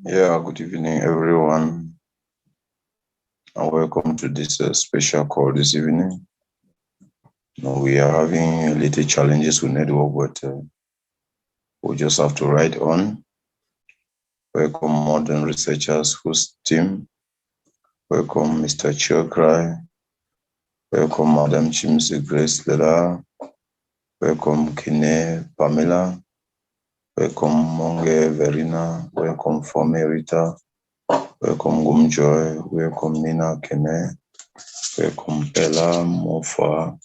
Yeah, good evening, everyone, and welcome to this special call this evening. We are having a little challenges with network, but we just have to ride on. Welcome, modern researchers whose team. Welcome, Mr. Chokrai. Welcome, Madam Chimsi Grace Lela. Welcome, Kine Pamela. Welcome, Monge Verena. Welcome, Fome Rita. Welcome, Gumjoy. Welcome, Nina Kene. Welcome, Bella Mofa.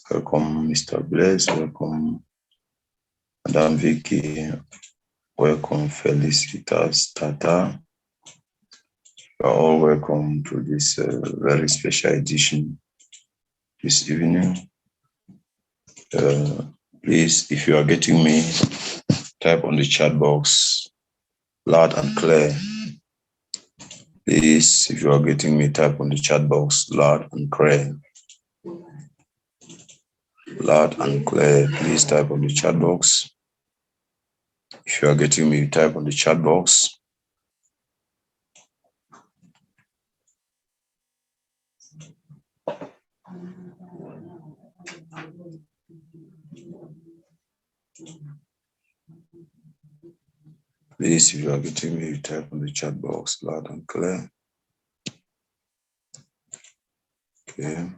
Welcome, Mr. Blaise. Welcome, Madam Vicky. Welcome, Felicitas Tata. You are all welcome to this very special edition this evening. Please, if you are getting me, type on the chat box loud and clear. Please, if you are getting me, type on the chat box loud and clear. Loud and clear. Please type on the chat box. If you are getting me, type on the chat box. Please, if you are getting me, type on the chat box loud and clear. Okay.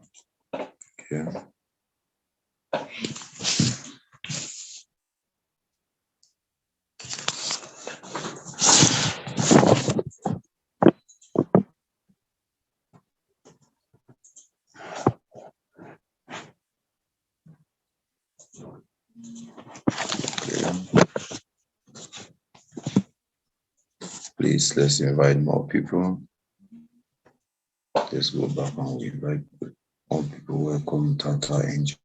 Please, let's invite more people. Let's go back and we invite more people. Welcome, Tata Angel.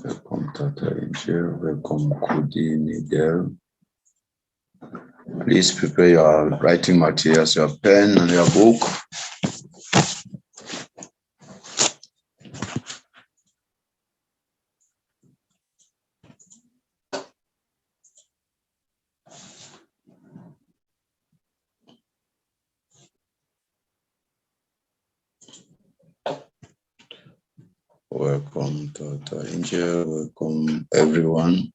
Welcome, Tata Angel. Welcome, Kudi Nidel. Please prepare your writing materials, your pen and your book. Welcome, Tata Angel. Welcome, everyone.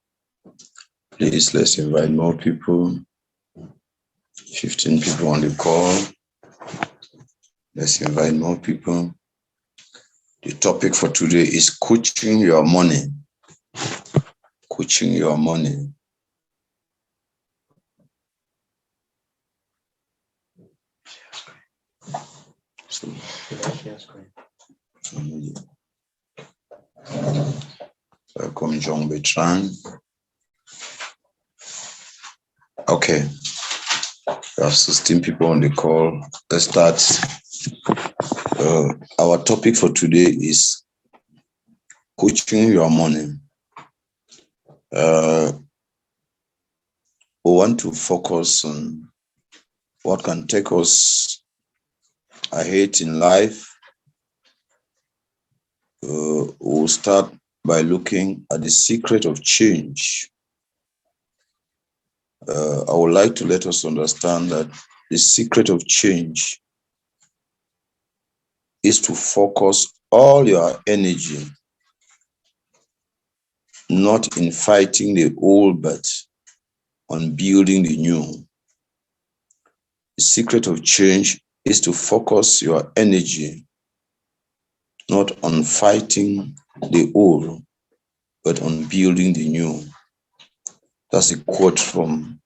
Please, let's invite more people. 15 people on the call. Let's invite more people. The topic for today is coaching your money. Coaching your money. Welcome, John Bertrand. Okay. We have 16 people on the call. Let's start. Our topic for today is coaching your money. We want to focus on what can take us ahead in life. We'll start by looking at the secret of change. I would like to let us understand that the secret of change is to focus all your energy not in fighting the old, but on building the new. The secret of change is to focus your energy not on fighting the old, but on building the new. That's a quote from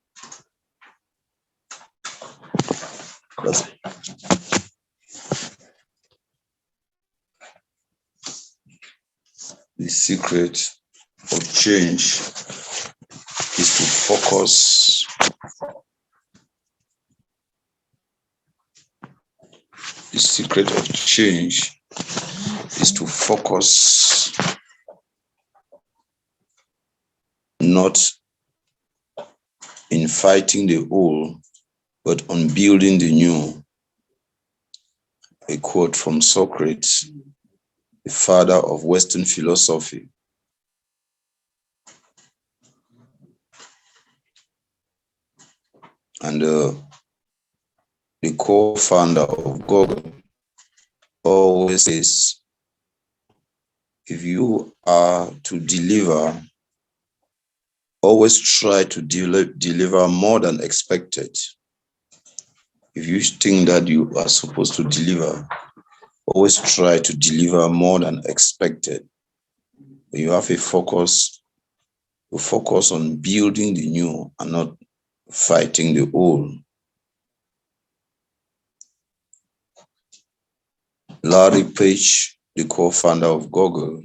the secret of change is to focus the secret of change is to focus not in fighting the old, but on building the new. A quote from Socrates, the father of Western philosophy. And the co-founder of Google always says, if you are to deliver, always try to deliver more than expected. If you think that you are supposed to deliver, always try to deliver more than expected. When you have a focus, you focus on building the new and not fighting the old. Larry Page, the co-founder of Google,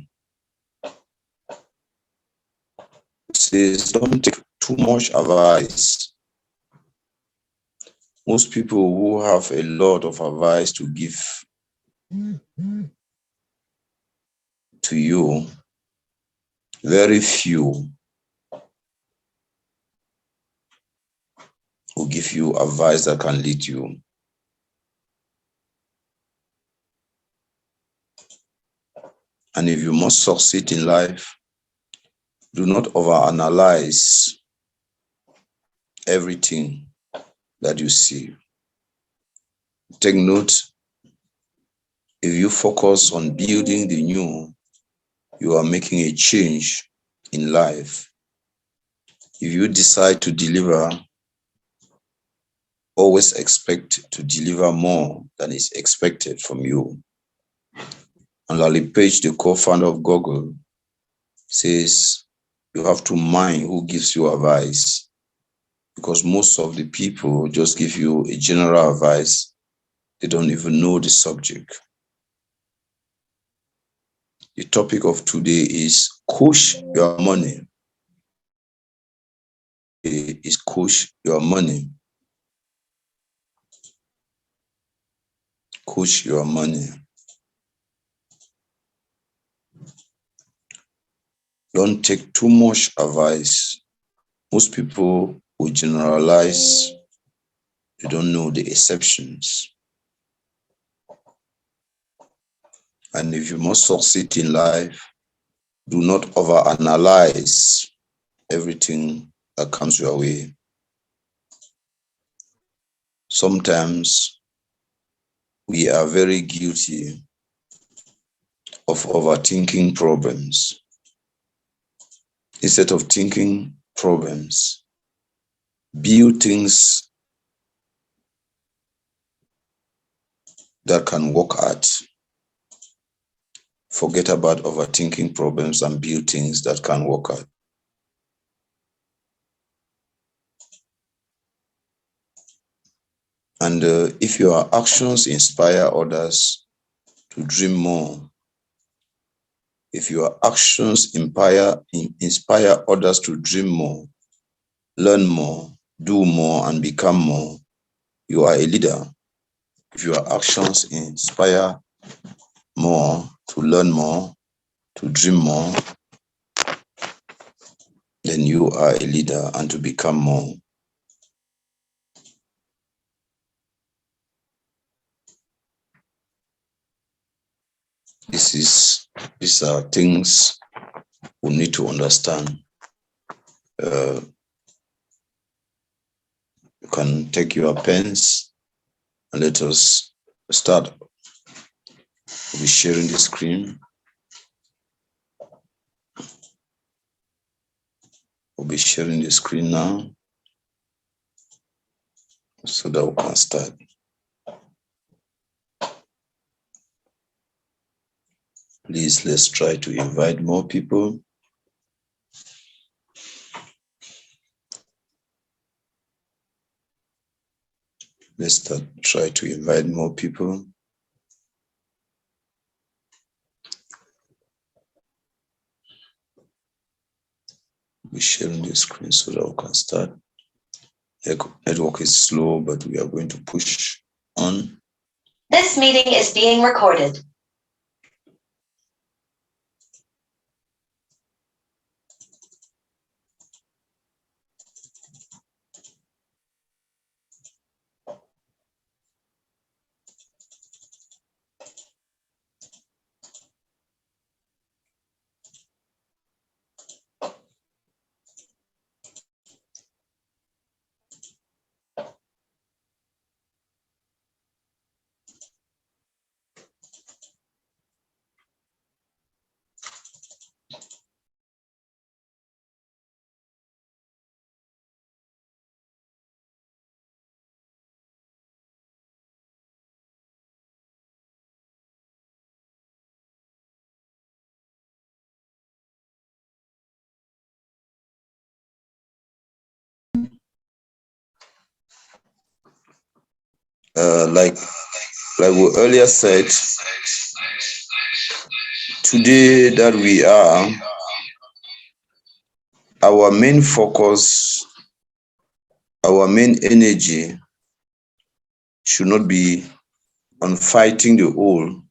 says, don't take too much advice. Most people who have a lot of advice to give to you, very few will give you advice that can lead you. And if you must succeed in life, do not overanalyze everything that you see. Take note, if you focus on building the new, you are making a change in life. If you decide to deliver, always expect to deliver more than is expected from you. And Larry Page, the co-founder of Google, says you have to mind who gives you advice, because most of the people just give you a general advice. They don't even know the subject. The topic of today is coach your money. Is coach your money. Coach your money. Don't take too much advice. Most people will generalize. They don't know the exceptions. And if you must succeed in life, do not overanalyze everything that comes your way. Sometimes we are very guilty of overthinking problems. Instead of thinking problems, build things that can work out. Forget about overthinking problems and build things that can work out. And if your actions inspire others to dream more, if your actions inspire others to dream more, learn more, do more, and become more, you are a leader. If your actions inspire more, to learn more, to dream more, then you are a leader, and to become more. These are things we need to understand. You can take your pens and let us start. We'll be sharing the screen. We'll be sharing the screen now so that we can start. Please, let's try to invite more people. Let's try to invite more people. We're sharing the screen so that we can start. Network is slow, but we are going to push on. This meeting is being recorded. like we earlier said, today that we are, our main focus, our main energy should not be on fighting the old.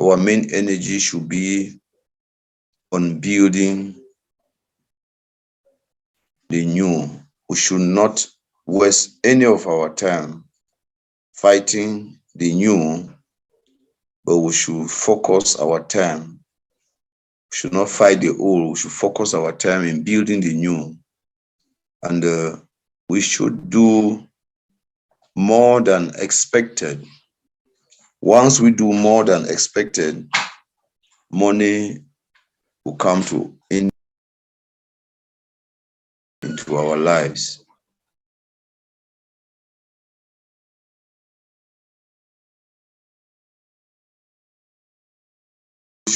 Our main energy should be on building the new. We should not waste any of our time fighting the new, but we should focus our time. We should not fight the old. We should focus our time in building the new. And we should do more than expected. Once we do more than expected, money will come into our lives.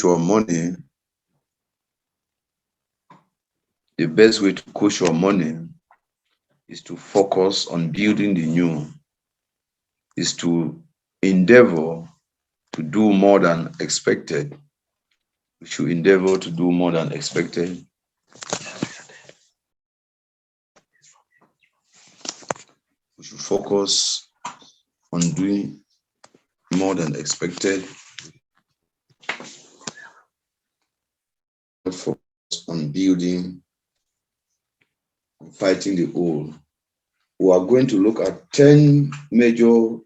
Your money, the best way to push your money is to focus on building the new, is to endeavor to do more than expected. We should endeavor to do more than expected. We should focus on doing more than expected. Focus on building, on fighting the old. We are going to look at 10 major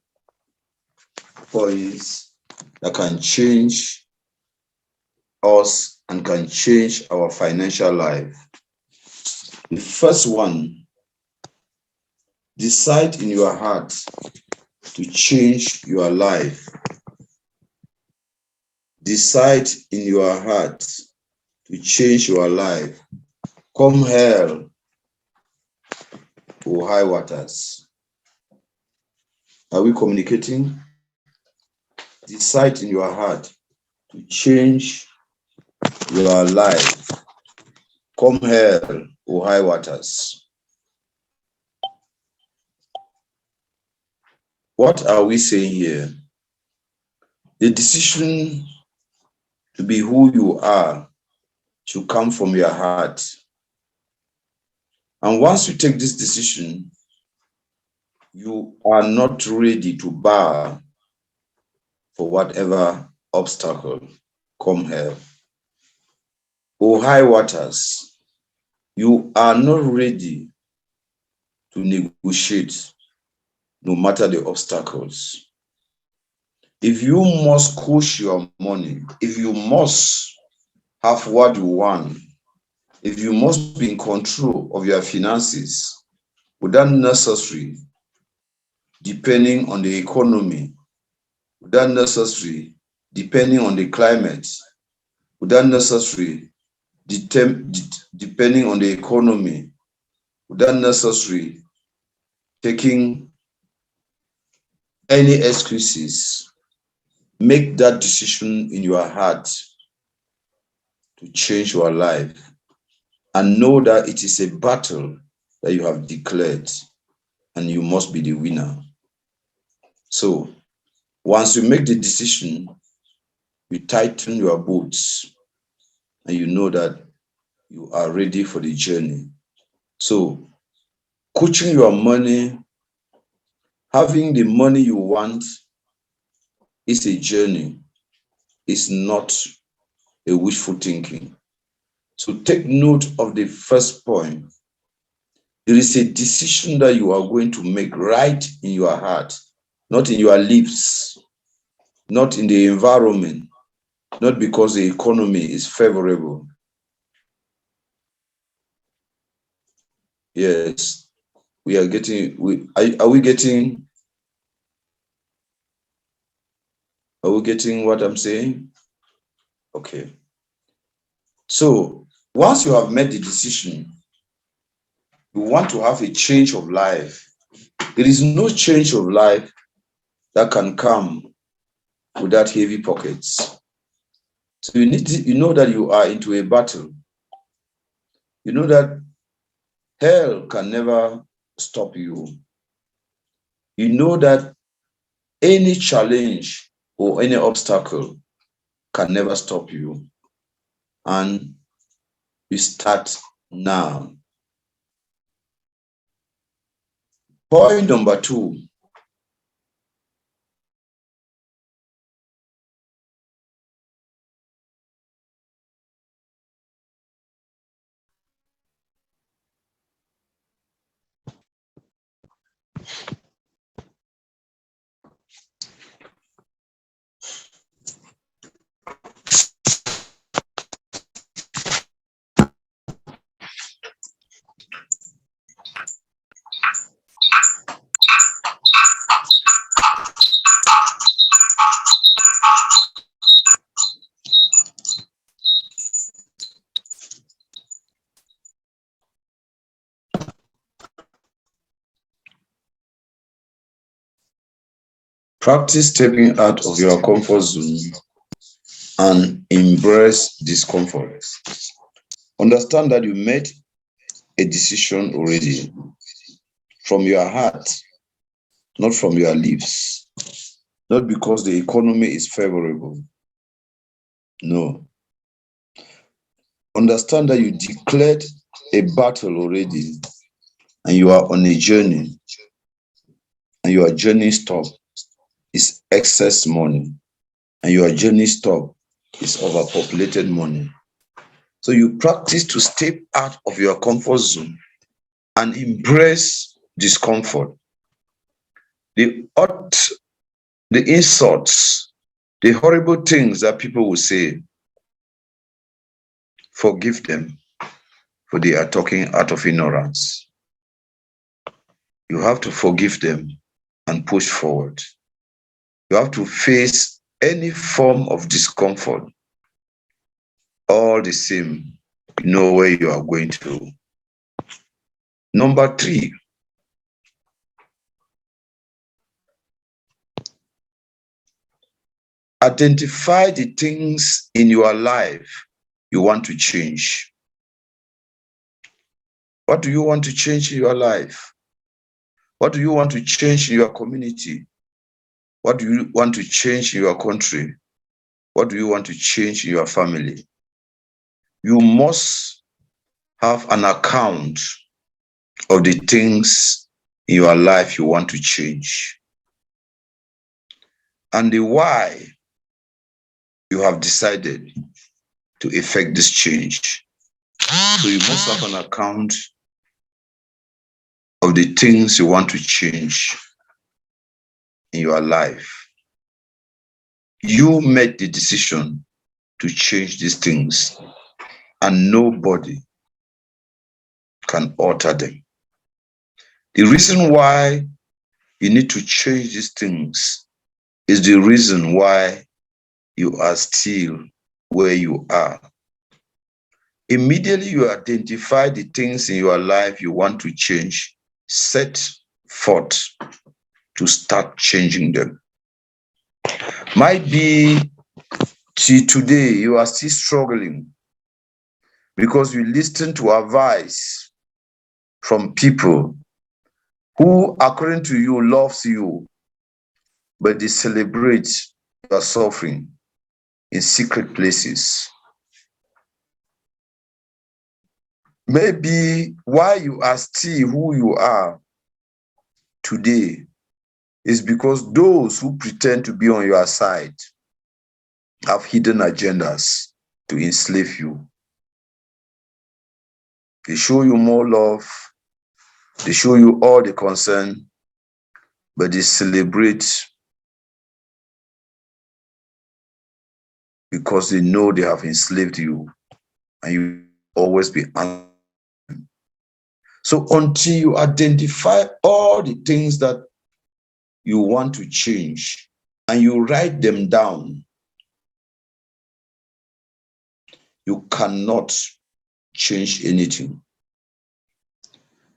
points that can change us and can change our financial life. The first one, decide in your heart to change your life. Decide in your heart to change your life. Come hell or high waters. Are we communicating? Decide in your heart to change your life. Come hell or high waters. What are we saying here? The decision to be who you are should come from your heart. And once you take this decision, you are not ready to bow for whatever obstacle come here. Or high waters, you are not ready to negotiate no matter the obstacles. If you must push your money, if you must have what you want, if you must be in control of your finances, without necessary depending on the economy, without necessary depending on the climate, without necessary depending on the economy, without necessary taking any excuses, make that decision in your heart to change your life and know that it is a battle that you have declared and you must be the winner. So once you make the decision, you tighten your boots and you know that you are ready for the journey. So coaching your money, having the money you want is a journey. It's not a wishful thinking. So take note of the first point. There is a decision that you are going to make right in your heart, not in your lips, not in the environment, not because the economy is favorable. Yes, we are getting, are we getting what I'm saying? Okay. So once you have made the decision, you want to have a change of life. There is no change of life that can come without heavy pockets. So you know that you are into a battle. You know that hell can never stop you. You know that Any challenge or any obstacle can never stop you. And we start now. Point number 2. Practice stepping out of your comfort zone and embrace discomfort. Understand that you made a decision already from your heart, not from your lips, not because the economy is favorable. No. Understand that you declared a battle already and you are on a journey, and your journey stop is excess money, and your journey stop is overpopulated money. So you practice to step out of your comfort zone and embrace discomfort. The insults, the horrible things that people will say, forgive them, for they are talking out of ignorance. You have to forgive them and push forward. You have to face any form of discomfort. All the same, you know where you are going to. Number 3, identify the things in your life you want to change. What do you want to change in your life? What do you want to change in your community? What do you want to change in your country? What do you want to change in your family? You must have an account of the things in your life you want to change and the why you have decided to effect this change. So you must have an account of the things you want to change in your life. You made the decision to change these things, and nobody can alter them. The reason why you need to change these things is the reason why you are still where you are. Immediately you identify the things in your life you want to change, set forth to start changing them. Might be till today you are still struggling because you listen to advice from people who, according to you, loves you, but they celebrate your suffering in secret places. Maybe why you are still who you are today is because those who pretend to be on your side have hidden agendas to enslave you. They show you more love, they show you all the concern, but they celebrate because they know they have enslaved you and you always be angry. So until you identify all the things that you want to change and you write them down, you cannot change anything.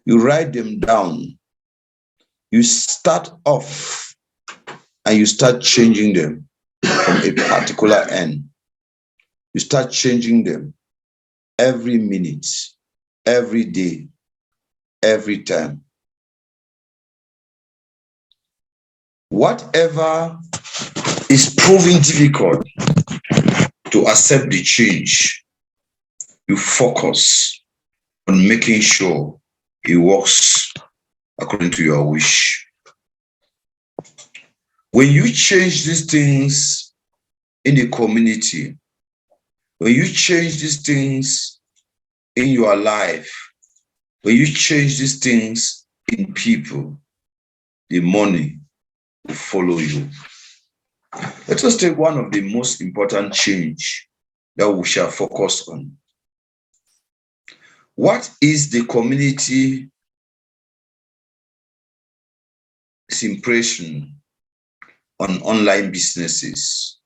You write them down, you start off and you start changing them from a particular end. You start changing them every minute, every day, every time. whatever is proving difficult to accept the change, you focus on making sure it works according to your wish. When you change these things in the community, when you change these things in your life, when you change these things in people, the money will follow you. Let us take one of the most important change that we shall focus on. What is the community's impression on online businesses?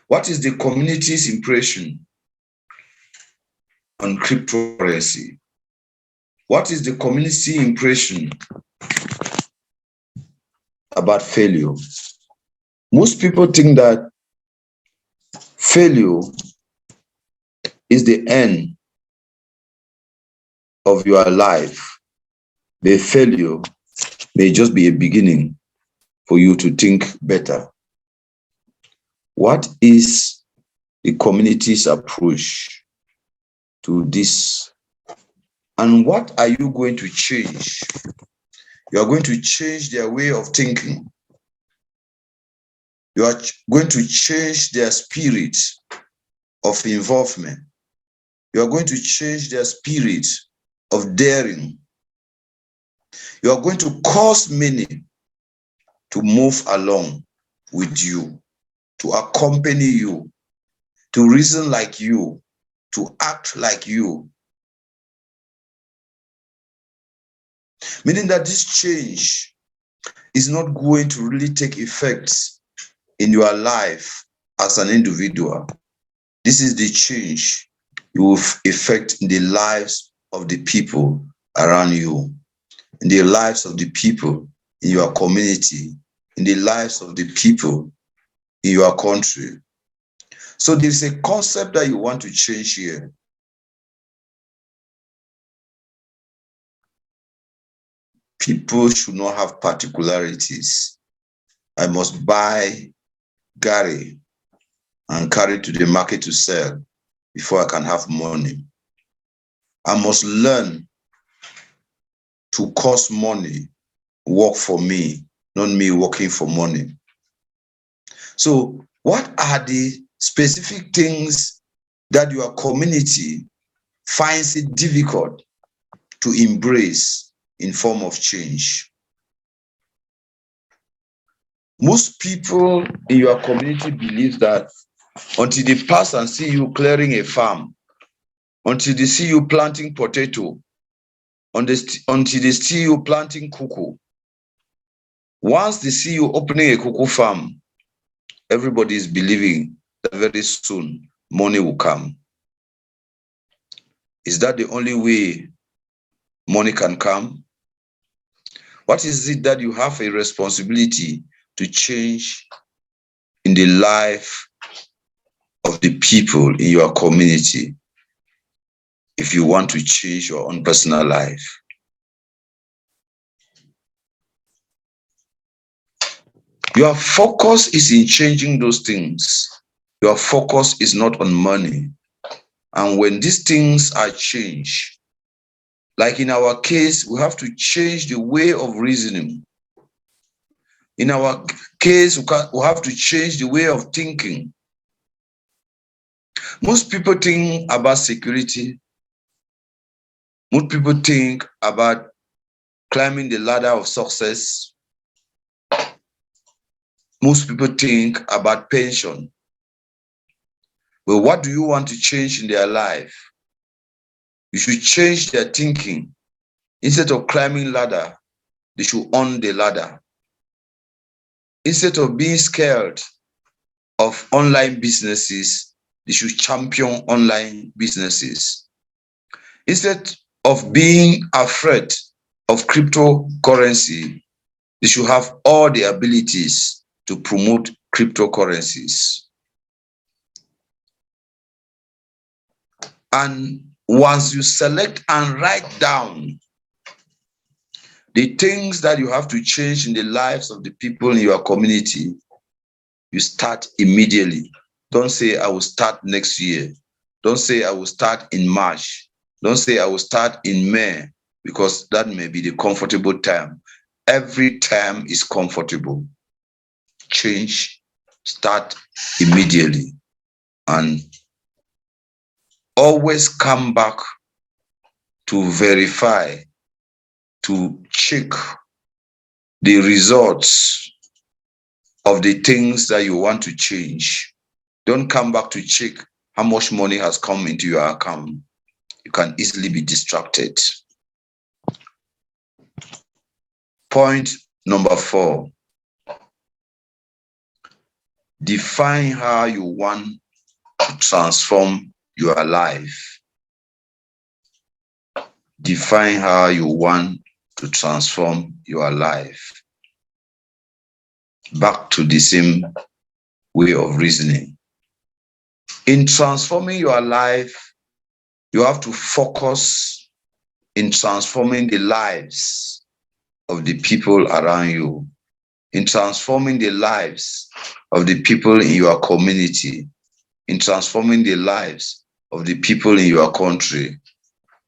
What is the community's impression on cryptocurrency? What is the community impression about failure? Most people think that failure is the end of your life. The failure may just be a beginning for you to think better. What is the community's approach to this? And what are you going to change? You are going to change their way of thinking. You are going to change their spirit of involvement. You are going to change their spirit of daring. You are going to cause many to move along with you, to accompany you, to reason like you, to act like you. Meaning that this change is not going to really take effect in your life as an individual. This is the change you will effect in the lives of the people around you, in the lives of the people in your community, in the lives of the people in your country. So there's a concept that you want to change here. People should not have particularities. I must buy Gary and carry to the market to sell before I can have money. I must learn to cost money, work for me, not me working for money. So what are the specific things that your community finds it difficult to embrace in form of change? Most people in your community believe that until they pass and see you clearing a farm, until they see you planting potato, until they see you planting cocoa, once they see you opening a cocoa farm, everybody is believing that very soon money will come. Is that the only way money can come? What is it that you have a responsibility to change in the life of the people in your community if you want to change your own personal life? Your focus is in changing those things. Your focus is not on money. And when these things are changed, like in our case, we have to change the way of reasoning. In our case, we have to change the way of thinking. Most people think about security. Most people think about climbing the ladder of success. Most people think about pension. But what do you want to change in their life? You should change their thinking. Instead of climbing ladder, they should own the ladder. Instead of being scared of online businesses, they should champion online businesses. Instead of being afraid of cryptocurrency, they should have all the abilities to promote cryptocurrencies. And once you select and write down The things that you have to change in the lives of the people in your community, you start immediately. Don't say, I will start next year. Don't say, I will start in March. Don't say, I will start in May, because that may be the comfortable time. Every time is comfortable. Change, start immediately. And always come back to verify, to check the results of the things that you want to change. Don't come back to check how much money has come into your account. You can easily be distracted. Point number 4. Define how you want to transform your life. Define how you want to transform your life. Back to the same way of reasoning. In transforming your life, you have to focus in transforming the lives of the people around you, in transforming the lives of the people in your community, in transforming the lives of the people in your country,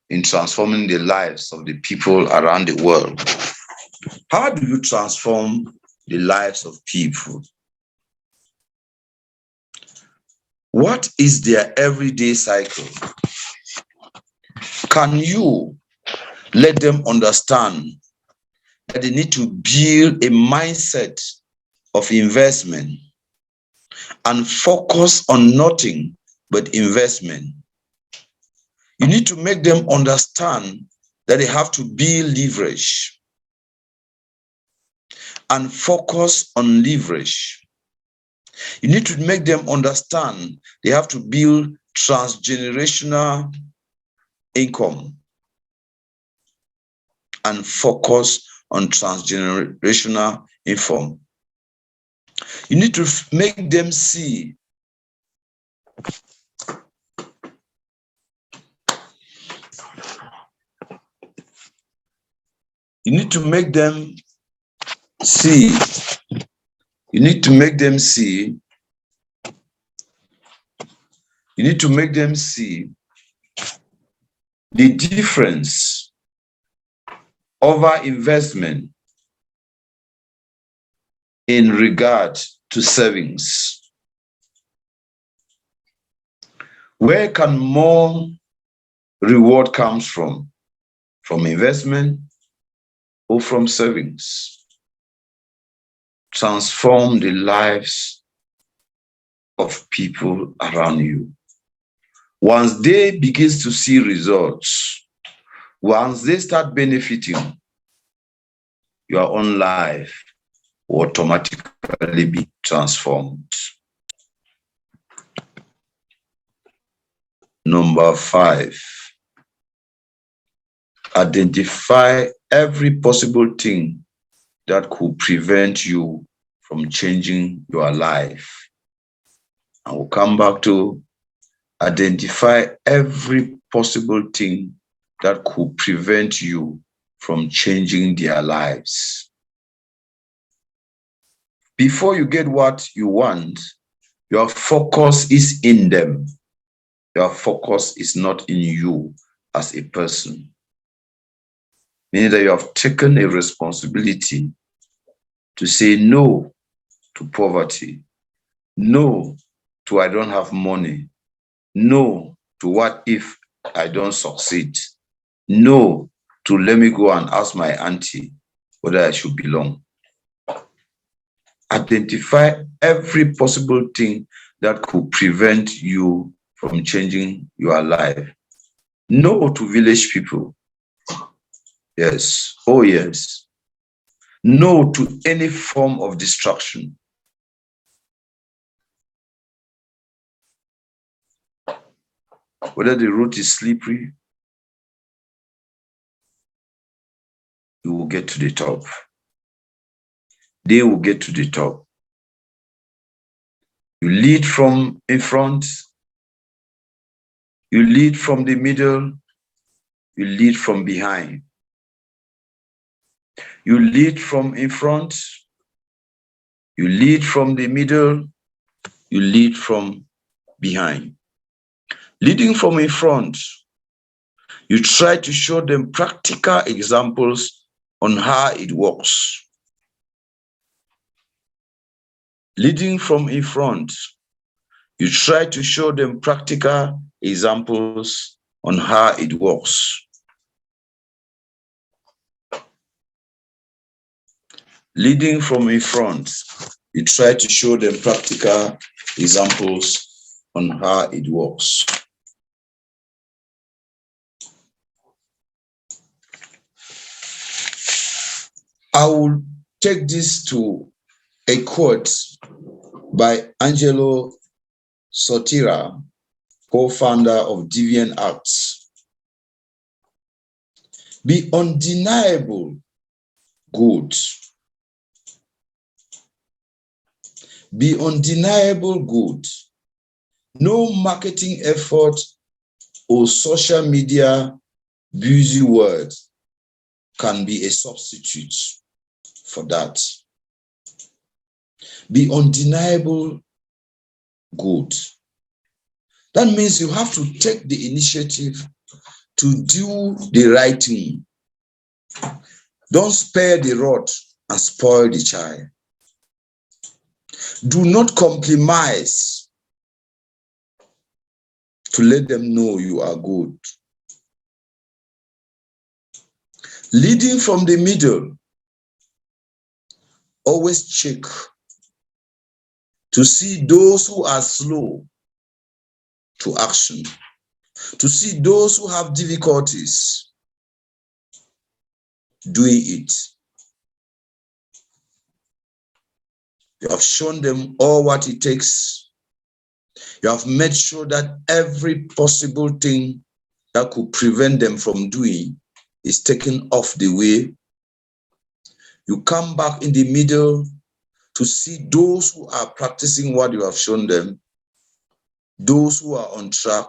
in transforming the lives of the people around the world. How do you transform the lives of people? What is their everyday cycle? Can you let them understand that they need to build a mindset of investment and focus on nothing but investment? You need to make them understand that they have to build leverage and focus on leverage. You need to make them understand they have to build transgenerational income and focus on transgenerational income. You need to make them see you need to make them see you need to make them see you need to make them see the difference over investment in regard to savings. Where can more reward comes from? From investment or from savings? Transform the lives of people around you. Once they begin to see results, once they start benefiting, your own life will automatically be transformed. Number 5, identify every possible thing that could prevent you from changing your life. And we'll come back to identify every possible thing that could prevent you from changing their lives. Before you get what you want, your focus is in them. Your focus is not in you as a person. Meaning that you have taken a responsibility to say no to poverty, no to I don't have money, no to what if I don't succeed, no to let me go and ask my auntie whether I should belong. Identify every possible thing that could prevent you from changing your life. No to village people. Yes. Oh, yes. No to any form of distraction. Whether the road is slippery, you will get to the top. They will get to the top. You lead from in front, you lead from the middle, you lead from behind. You lead from in front, you lead from the middle, you lead from behind. Leading from in front, you try to show them practical examples on how it works. Leading from in front, you try to show them practical examples on how it works. Leading from in front, you try to show them practical examples on how it works. I will take this to a quote by Angelo Sotira, co-founder of Deviant Arts. Be undeniable good. Be undeniable good. No marketing effort or social media buzzword can be a substitute for that. Be undeniable good. That means you have to take the initiative to do the right thing. Don't spare the rod and spoil the child. Do not compromise to let them know you are good. Leading from the middle, always check to see those who are slow to action, to see those who have difficulties doing it. You have shown them all what it takes. You have made sure that every possible thing that could prevent them from doing is taken off the way. You come back in the middle to see those who are practicing what you have shown them, those who are on track,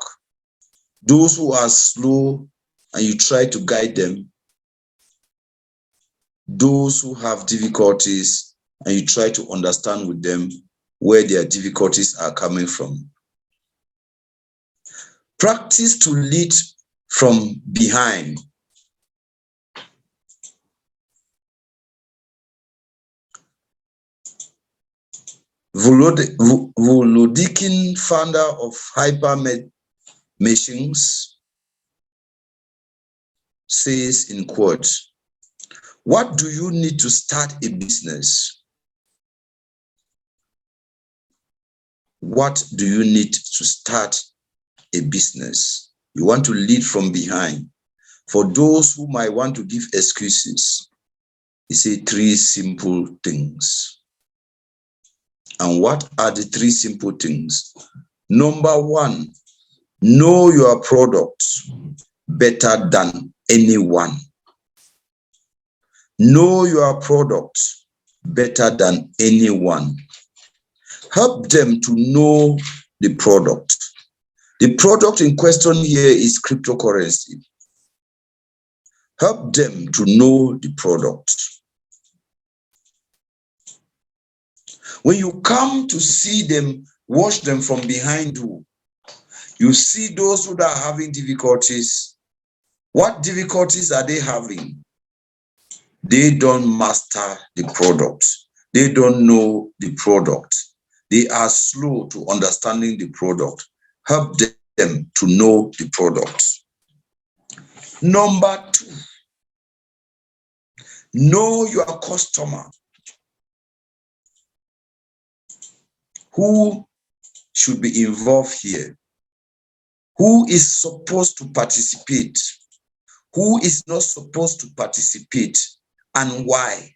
those who are slow, and you try to guide them, those who have difficulties, and you try to understand with them where their difficulties are coming from. Practice to lead from behind. Volodkin, founder of Hyper Machines, says in quotes, "What do you need to start a business? What do you need to start a business?" You want to lead from behind. For those who might want to give excuses, he said 3 simple things. And what are the 3 simple things? Number 1, know your product better than anyone. Know your product better than anyone. Help them to know the product. The product in question here is cryptocurrency. Help them to know the product. When you come to see them, watch them from behind you see those who are having difficulties. What difficulties are they having? They don't master the product. They don't know the product. They are slow to understanding the product. Help them to know the product. Number 2, know your customer. Who should be involved here? Who is supposed to participate? Who is not supposed to participate, and why?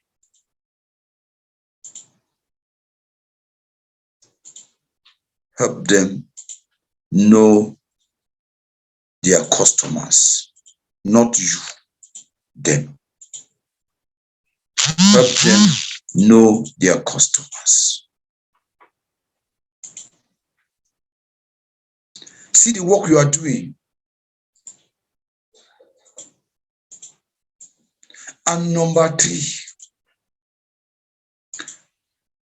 Help them know their customers, not you, them. Help them know their customers. See the work you are doing And number 3,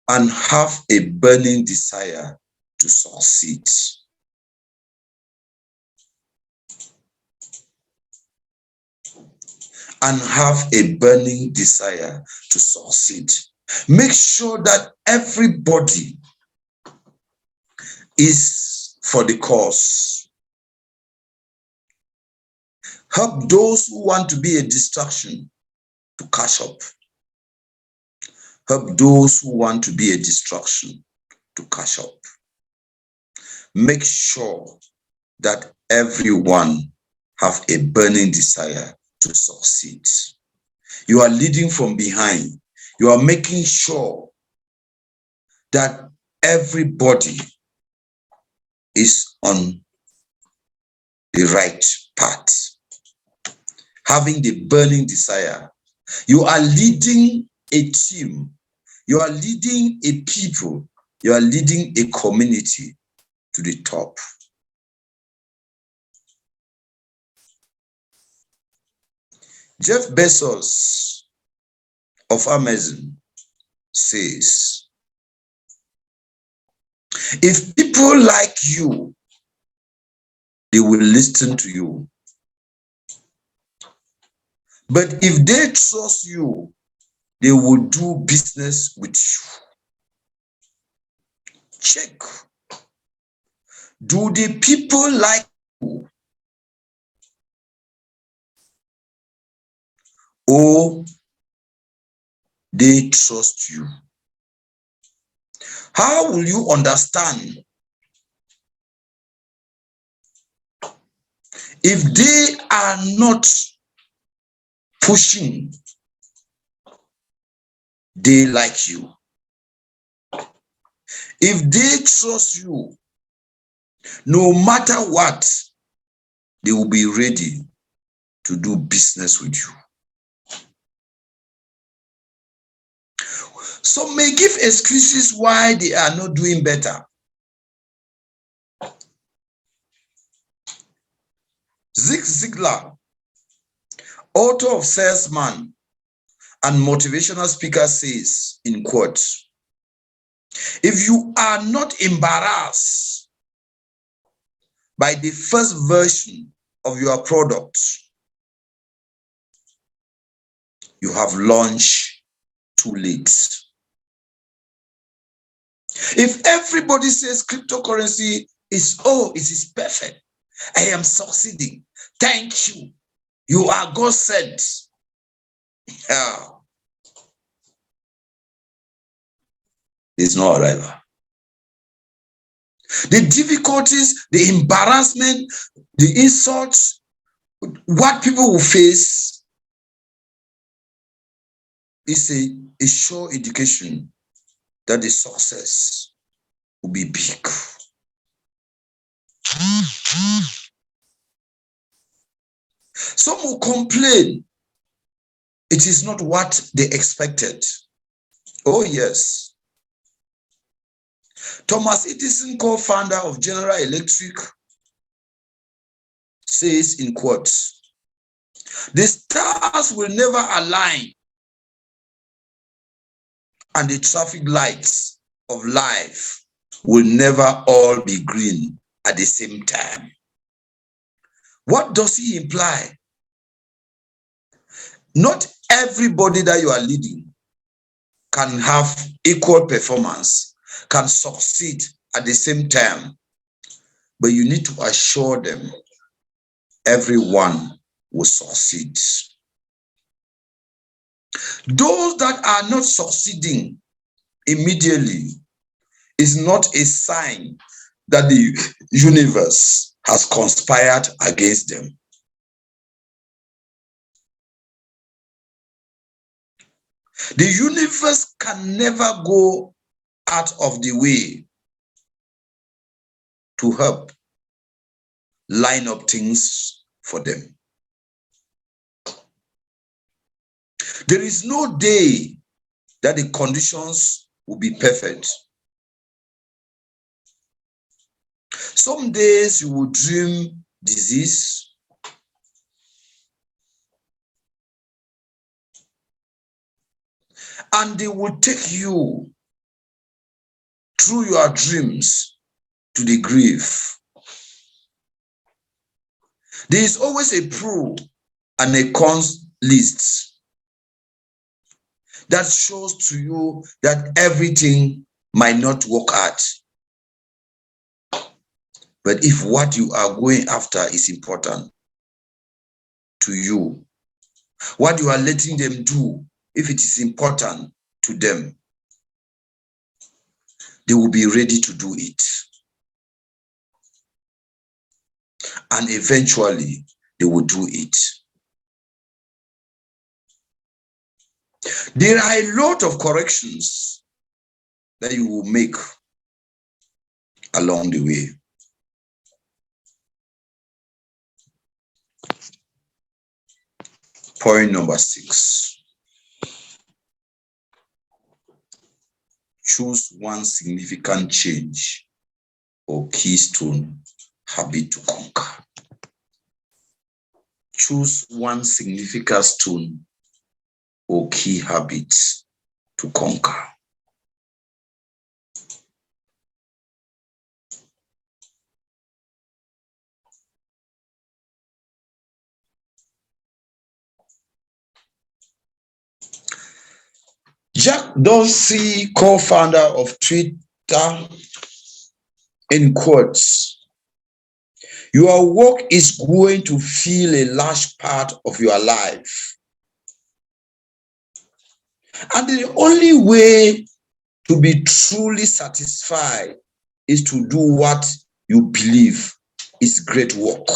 and have a burning desire to succeed. And have a burning desire to succeed. Make sure that everybody is for the cause. Help those who want to be a distraction to catch up. Help those who want to be a distraction to catch up. Make sure that everyone have a burning desire to succeed. You are leading from behind. You are making sure that everybody is on the right path, having the burning desire. You are leading a team. You are leading a people. You are leading a community to the top. Jeff Bezos of Amazon says, if people like you, they will listen to you. But if they trust you, they will do business with you. Check. Do the people like you? Or they trust you? How will you understand if they are not pushing? They like you. If they trust you, no matter what, they will be ready to do business with you. Some may give excuses why they are not doing better. Zig Ziglar, author of Salesman and motivational speaker, says, in quotes, if you are not embarrassed by the first version of your product, you have launched too late. If everybody says cryptocurrency is, oh, it is perfect, I am succeeding, thank you, you are God sent. Yeah. It's not arrival. The difficulties, the embarrassment, the insults, what people will face is a sure indication that the success will be big. Some will complain it is not what they expected. Oh, yes. Thomas Edison, co-founder of General Electric, says in quotes, the stars will never align and the traffic lights of life will never all be green at the same time. What does he imply? Not everybody that you are leading can have equal performance, can succeed at the same time, but you need to assure them everyone will succeed. Those that are not succeeding immediately is not a sign that the universe has conspired against them. The universe can never go out of the way to help line up things for them. There is no day that the conditions will be perfect. Some days you will dream disease. and they will take you through your dreams to the grave. There is always a pro and a cons list that shows to you that everything might not work out. But if what you are going after is important to you, what you are letting them do, if it is important to them, they will be ready to do it. And eventually, they will do it. There are a lot of corrections that you will make along the way. Point number 6. Choose one significant change or keystone habit to conquer. Choose one significant stone or key habit to conquer. Jack Dorsey, co-founder of Twitter, in quotes, "Your work is going to fill a large part of your life. And the only way to be truly satisfied is to do what you believe is great work."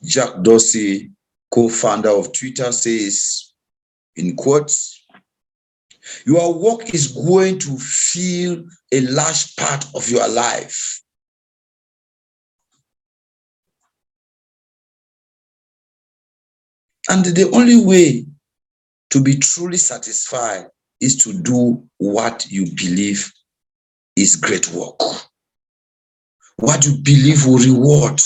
Jack Dorsey, co-founder of Twitter, says, in quotes, "Your work is going to fill a large part of your life. And the only way to be truly satisfied is to do what you believe is great work. What you believe will reward.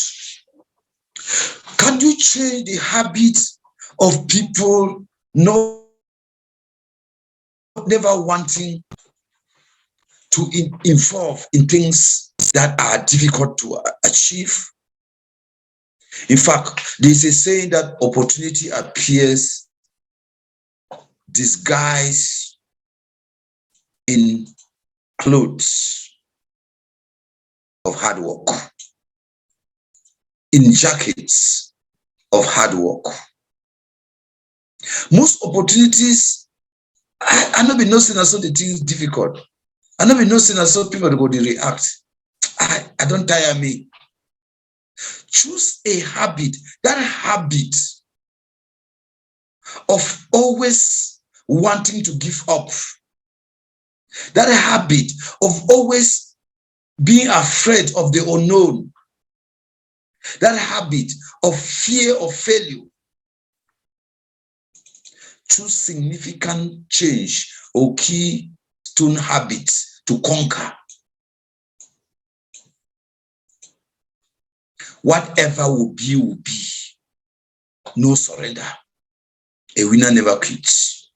Can you change the habits of people never wanting to involve in things that are difficult to achieve? In fact, there's a saying that opportunity appears disguised in clothes of hard work, in jackets of hard work. Most opportunities, I not be noticing as so the things difficult. I not be noticing as so people go to react. I don't tire me. Choose a habit, that habit of always wanting to give up, that habit of always being afraid of the unknown, that habit of fear of failure. Choose significant change or keystone habits to conquer. Whatever will be, will be. No surrender. A winner never quits.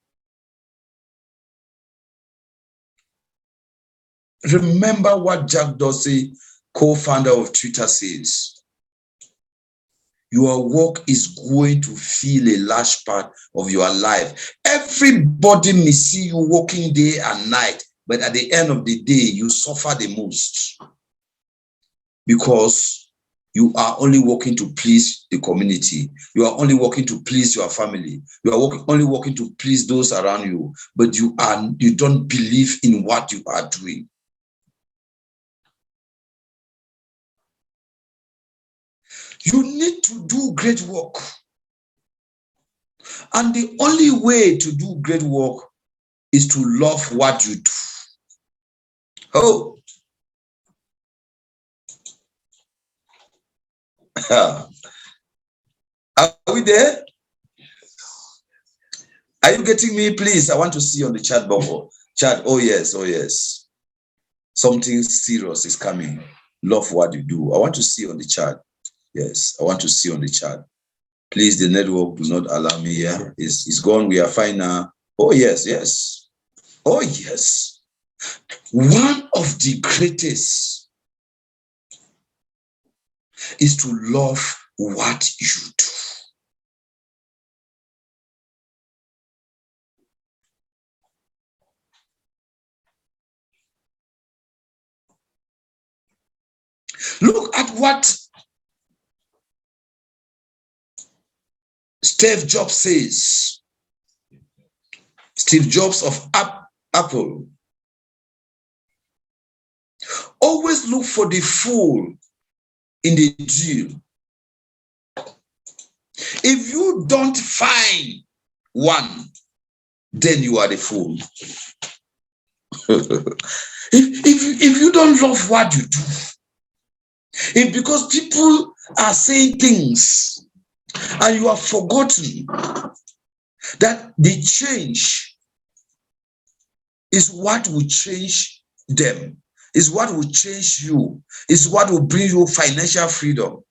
Remember what Jack Dorsey, co-founder of Twitter, says. Your work is going to fill a large part of your life. Everybody may see you working day and night, but at the end of the day, you suffer the most because you are only working to please the community. You are only working to please your family. You are only working to please those around you, but you don't believe in what you are doing. You need to do great work. And the only way to do great work is to love what you do. Oh. Are we there? Are you getting me? Please, I want to see on the chat bubble. Chat, oh yes, oh yes. Something serious is coming. Love what you do. I want to see on the chat. Yes, I want to see on the chat. Please, the network do not allow me here. It's gone. We are fine now. Oh, yes, yes. Oh, yes. One of the greatest is to love what you do. Look at what Steve Jobs says. Steve Jobs of Apple. Always look for the fool in the deal. If you don't find one, then you are the fool. if you don't love what you do, if because people are saying things and you have forgotten that the change is what will change them, is what will change you, is what will bring you financial freedom,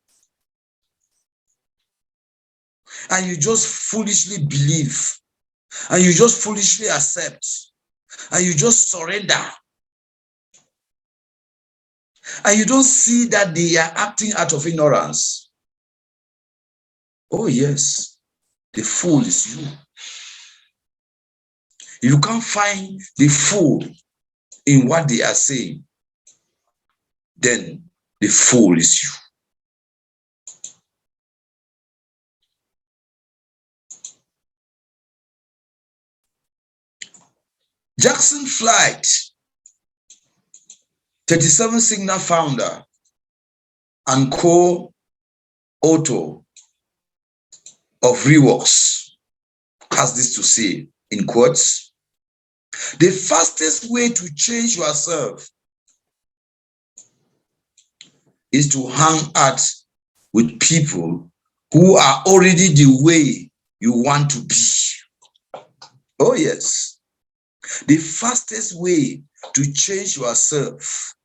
and you just foolishly believe, and you just foolishly accept, and you just surrender, and you don't see that they are acting out of ignorance. Oh yes, the fool is you. If you can't find the fool in what they are saying, then the fool is you. Jackson Flight, 37 Signal founder and co-author of Reworks, has this to say, in quotes: the fastest way to change yourself is to hang out with people who are already the way you want to be. Oh yes, the fastest way to change yourself.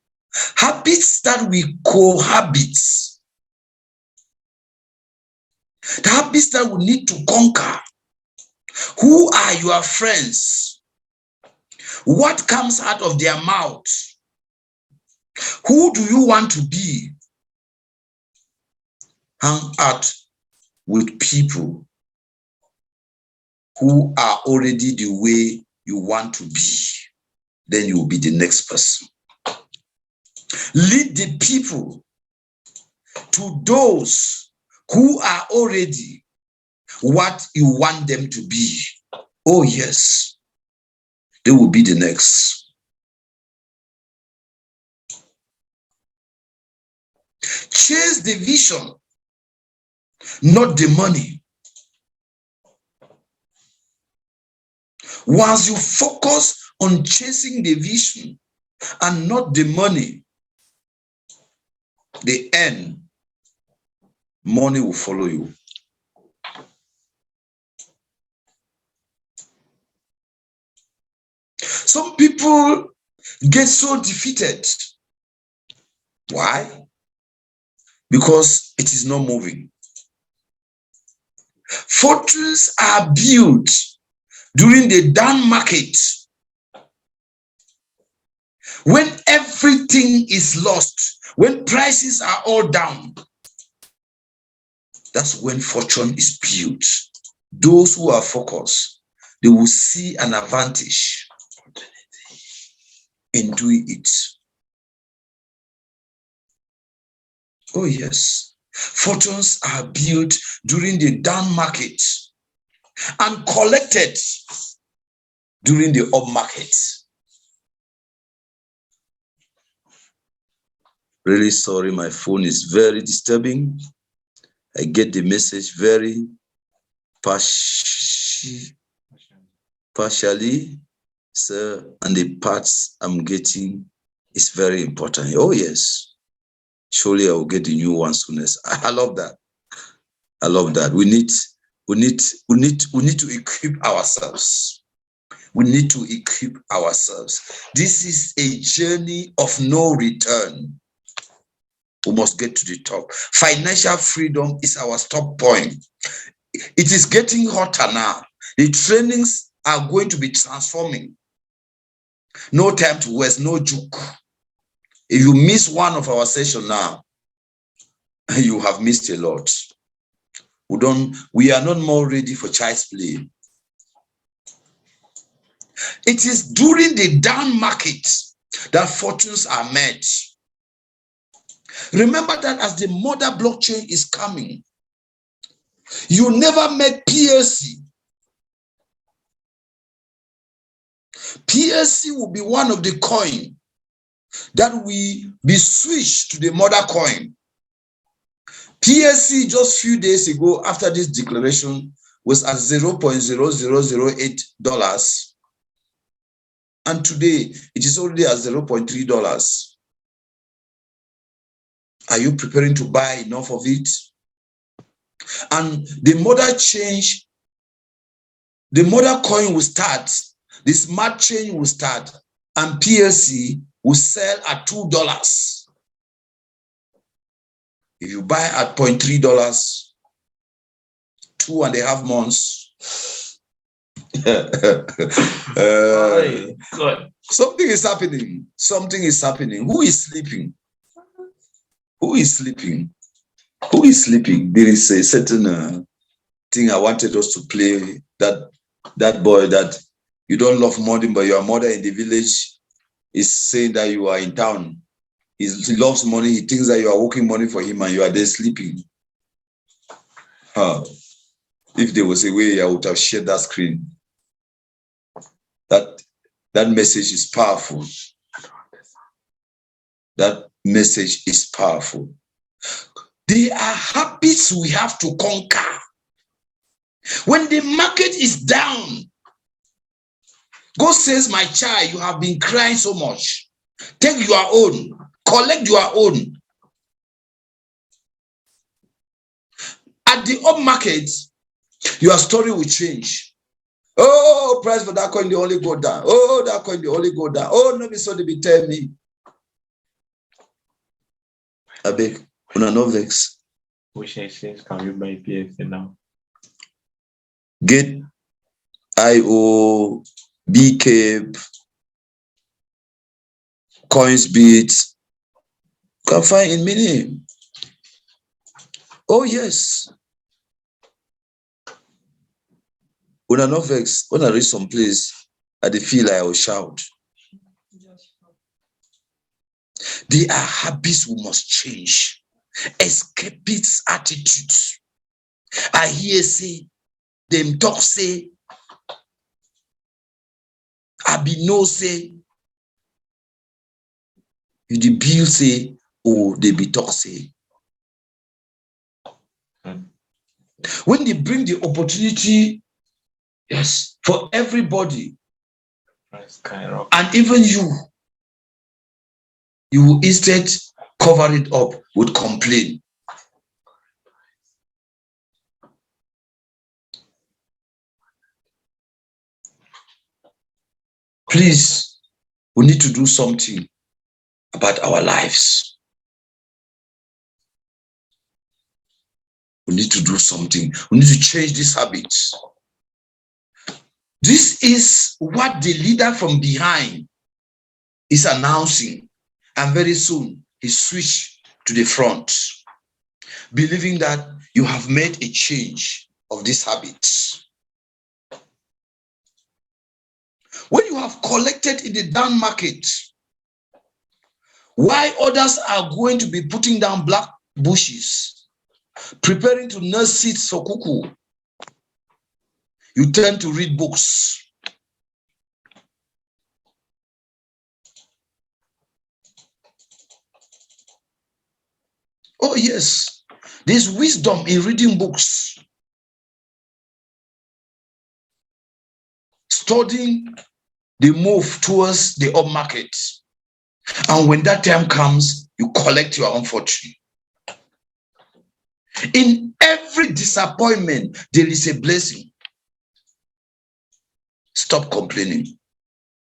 Habits that we cohabit, the habits that we need to conquer. Who are your friends? What comes out of their mouth? Who do you want to be? Hang out with people who are already the way you want to be. Then you will be the next person. Lead the people to those who are already what you want them to be. Oh yes, they will be the next. Chase the vision, not the money. Once you focus on chasing the vision and not the money, the end, money will follow you. Some people get so defeated. Why? Because it is not moving. Fortunes are built during the down market. When everything is lost, when prices are all down, that's when fortune is built. Those who are focused, they will see an advantage in doing it. Oh yes, fortunes are built during the down market and collected during the up market. Really sorry, my phone is very disturbing. I get the message very partially, sir, and the parts I'm getting is very important. Oh yes, surely I will get the new one soonest. I love that. I love that. We need to equip ourselves. We need to equip ourselves. This is a journey of no return. We must get to the top. Financial freedom is our stop point. It is getting hotter now. The trainings are going to be transforming. No time to waste, no joke. If you miss one of our session now, you have missed a lot. We are not more ready for child's play. It is during the down market that fortunes are made. Remember that as the mother blockchain is coming, you never met PLC. PLC will be one of the coin that will be switched to the mother coin. PLC just few days ago after this declaration was at $0.0008. And today it is already at $0.3. Are you preparing to buy enough of it? And the mother coin will start, the smart chain will start, and PLC will sell at $2. If you buy at $0.3, 2.5 months, something is happening. Something is happening. Who is sleeping? Who is sleeping? Who is sleeping? There is a certain thing I wanted us to play. That boy that you don't love money, but your mother in the village is saying that you are in town. He loves money. He thinks that you are working money for him and you are there sleeping. If there was a way, I would have shared that screen. That message is powerful. That message is powerful. There are habits we have to conquer. When the market is down, God says, my child, you have been crying so much. Take your own. Collect your own. At the up market, your story will change. Oh, price for that coin, they only go down. Oh, that coin, they only go down. Oh, no, so they be tell me. I beg, una no vex. Which exchange can we buy PLC now? Get IO, BCAP, Coinsbit, can find in many. Oh, yes. When I no vex, when I reach some place, I feel like I will shout. There are habits we must change. Escapist attitudes. I hear say, them talk say, I be no say, you the bill say, oh, they be talk say. When they bring the opportunity, yes, for everybody, and even you will instead cover it up with complaint. Please, we need to do something about our lives. We need to do something. We need to change these habits. This is what the leader from behind is announcing. And very soon, he switched to the front, believing that you have made a change of these habits. When you have collected in the down market, while others are going to be putting down black bushes, preparing to nurse seeds for cuckoo, you tend to read books. Oh, yes, there's wisdom in reading books, studying the move towards the up market. And when that time comes, you collect your own fortune. In every disappointment, there is a blessing. Stop complaining.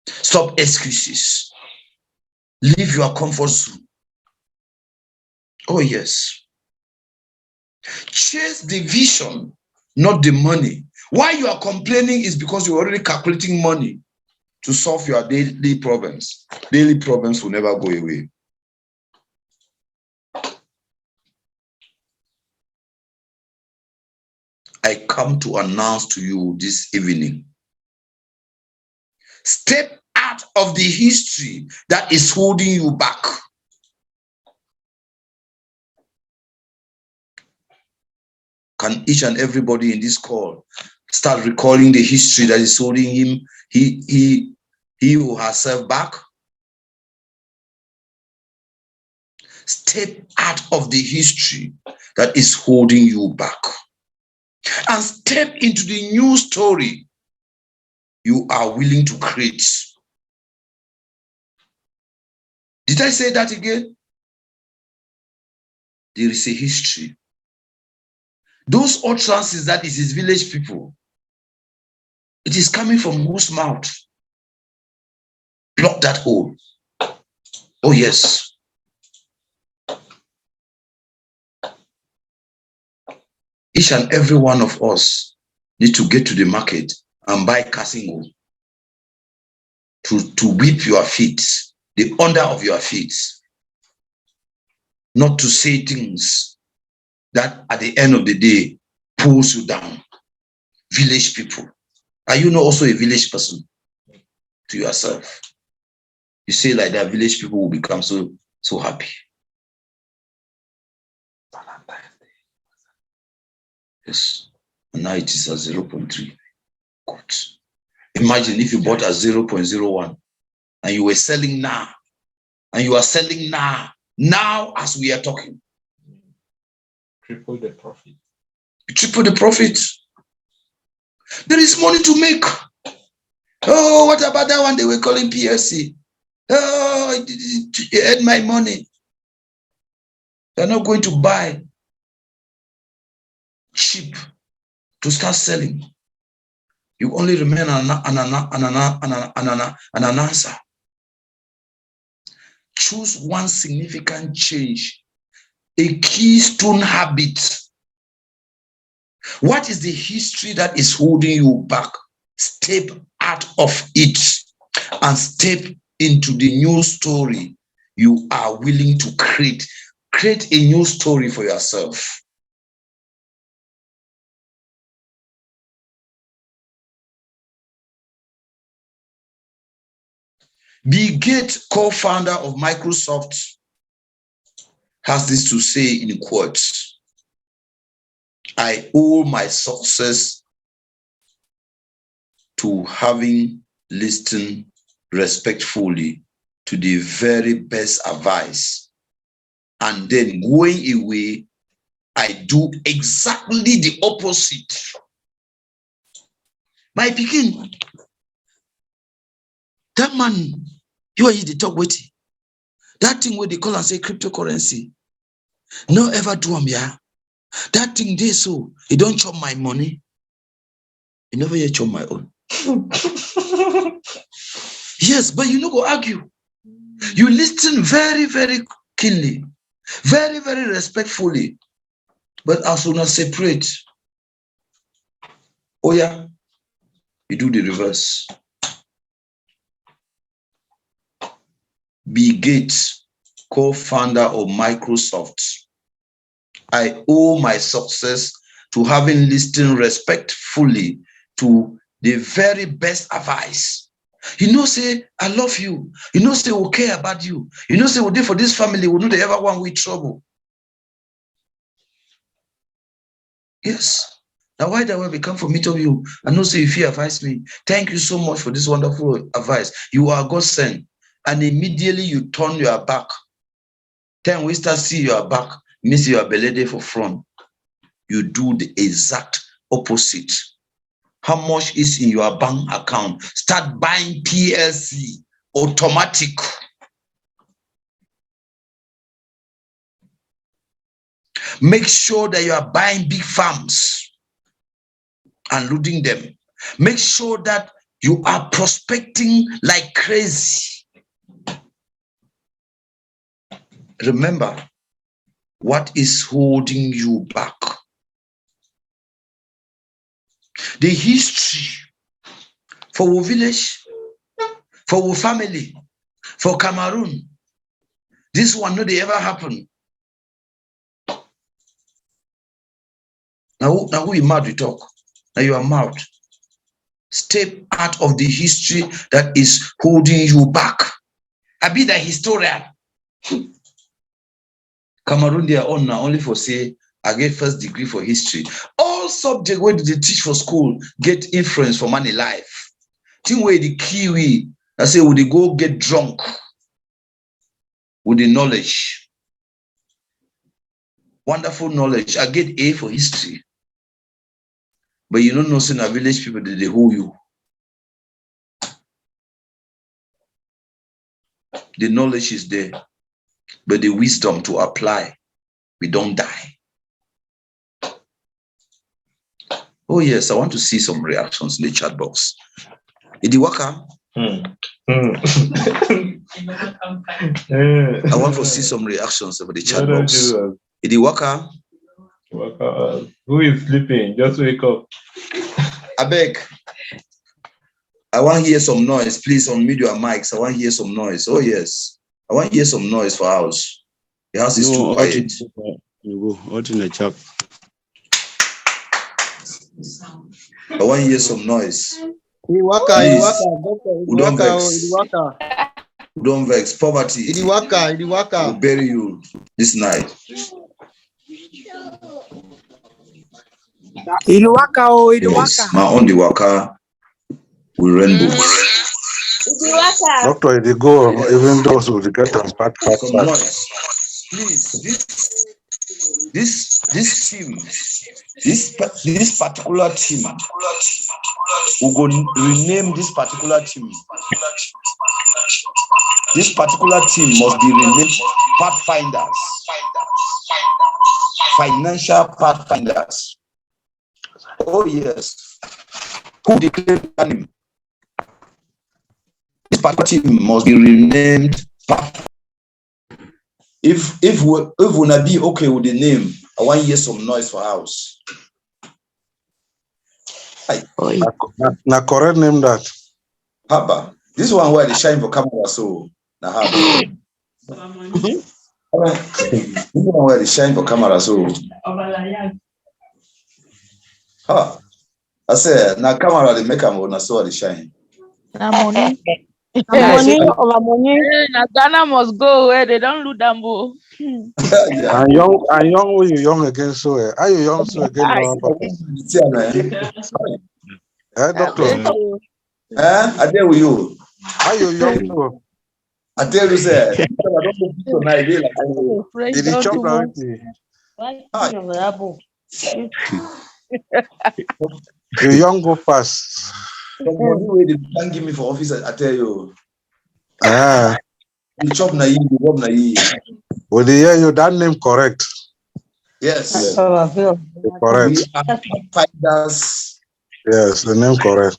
Stop excuses. Leave your comfort zone. Oh, yes. Chase the vision, not the money. Why you are complaining is because you're already calculating money to solve your daily problems. Daily problems will never go away. I come to announce to you this evening, step out of the history that is holding you back. Can each and everybody in this call start recalling the history that is holding him, he or herself back? Step out of the history that is holding you back and step into the new story you are willing to create. Did I say that again? There is a history. Those utterances that is his village people, it is coming from whose mouth? Block that hole. Oh yes. Each and every one of us need to get to the market and buy cassingo to whip your feet, the under of your feet, not to say things that at the end of the day pulls you down. Village people. Are you not also a village person to yourself? You say like that, village people will become so happy. Yes. And now it is at 0.3. Good. Imagine if you bought at 0.01 and you were selling now, and you are selling now as we are talking. Triple the profit. You triple the profit. There is money to make. Oh, what about that one they were calling PLC? Oh, I had my money. They're not going to buy cheap to start selling. You only remain an announcer. Choose one significant change, a keystone habit. What is the history that is holding you back? Step out of it and step into the new story you are willing to create. Create a new story for yourself. Bill Gates, co-founder of Microsoft, has this to say in quotes: I owe my success to having listened respectfully to the very best advice, and then going away, I do exactly the opposite. My pikin, that man, you are the talk with that thing where they call and say cryptocurrency. No ever do them, yeah. That thing they so you don't chop my money. You never yet chop my own. Yes, but you no go argue. You listen very, very keenly, very, very respectfully, but as soon as separate, oh yeah, you do the reverse. Bill Gates, co-founder of Microsoft, I owe my success to having listened respectfully to the very best advice. You know, say, I love you. You know, say, we care about you. You know, say, we do for this family. We know they ever want with trouble. Yes. Now, why that way we come for meet of you? I know, say, if you advise me, thank you so much for this wonderful advice. You are God sent. And immediately you turn your back. Then we start see your back, means you are belly for front. You do the exact opposite. How much is in your bank account? Start buying PLC, automatic. Make sure that you are buying big farms and looting them. Make sure that you are prospecting like crazy. Remember, what is holding you back? The history for our village, for our family, for Cameroon. This one no they ever happen. Now who you mad we talk? Now you are mad. Step out of the history that is holding you back. I be the historian. Cameroon they are on now only for say I get first degree for history. All subject where they teach for school get influence for money life. Thing where the Kiwi I say would they go get drunk with the knowledge. Wonderful knowledge. I get A for history. But you don't know saying a village people they hold you. The knowledge is there, but the wisdom to apply, we don't die. Oh yes, I want to see some reactions in the chat box. Did you work out? I want to see some reactions over the chat box. Did you work out? Who is sleeping? Just wake up. I beg. I want to hear some noise. Please unmute your mics. I want to hear some noise. Oh yes. I want to hear some noise for house. The house is too quiet. You go out in the chat. I want to hear some noise. Please. Don't vex. Poverty will bury you this night. Yes, my own the waka will rainbow. Doctor, they go even those who get us back. Some noise. Please, this team, this particular team, we go rename this particular team. This particular team must be renamed Pathfinders, Financial Pathfinders. Oh yes, who declared that name? This particular team must be renamed Pathfinders. If we not be okay with the name, I want to hear some noise for house. Now correct name that. Papa, this one where they shine for camera so now have. This one where they shine for camera so. Ha. I say now camera they make them on so they shine. Money. Ghana must go where they don't loot them. Yeah. And young when you young again so are you young so again? Doctor. I tell you. Are you young so? I tell you say I don't know tonight. Did he chop already? You young go fast. The money where they can't give me for office, I tell you. You chop na you chop na you. Well, they hear you that name correct. Yes. Correct. We are fighters. Yes, the name correct.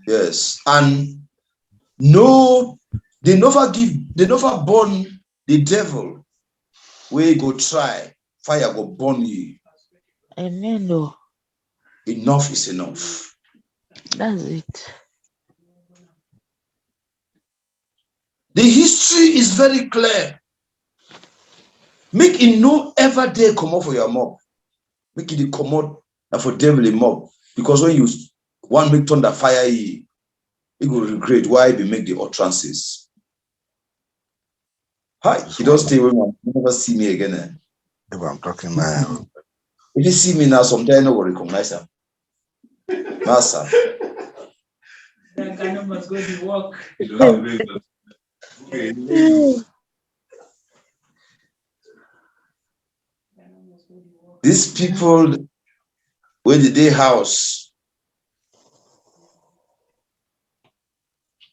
Yes. And no, they never burn the devil where you go try. Fire go burn you. Amen. No. Enough is enough. That's it. The history is very clear. Make it no ever dare come out for your mob. Make it come out for devil a mob. Because when you want make thunder fire you will regret why they make the utterances. Hi, he don't stay with me. You never see me again. If I'm talking now. If you see me now, sometimes I will recognize him. Master. That Ghana must go to work. These people where the day house.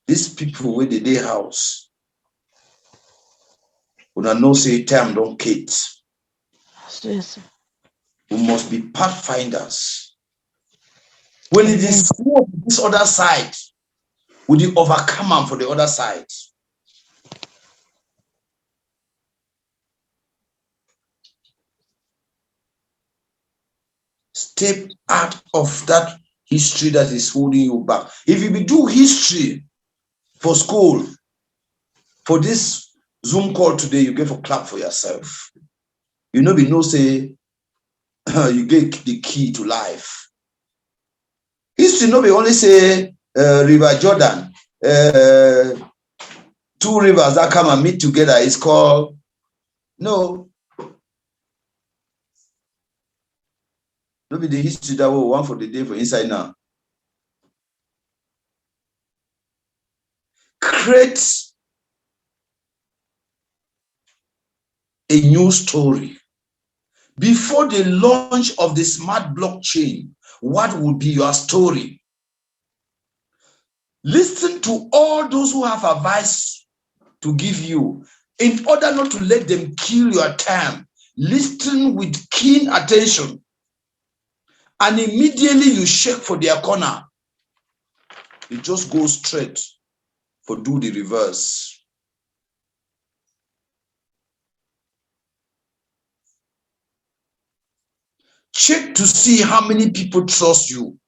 These people where the day house. When I know say time don't kate. Yes. We must be pathfinders. When it is this other side, will you overcome them for the other side? Step out of that history that is holding you back. If you do history for school, for this Zoom call today, you get for clap for yourself. You know, we know say you get the key to life. History no be only say River Jordan, 2 rivers that come and meet together is called no. No be the history that we want for the day for inside now. Create a new story. Before the launch of the smart blockchain, what would be your story? Listen to all those who have advice to give you in order not to let them kill your time. Listen with keen attention, and immediately you shake for their corner. You just go straight for do the reverse. Check to see how many people trust you.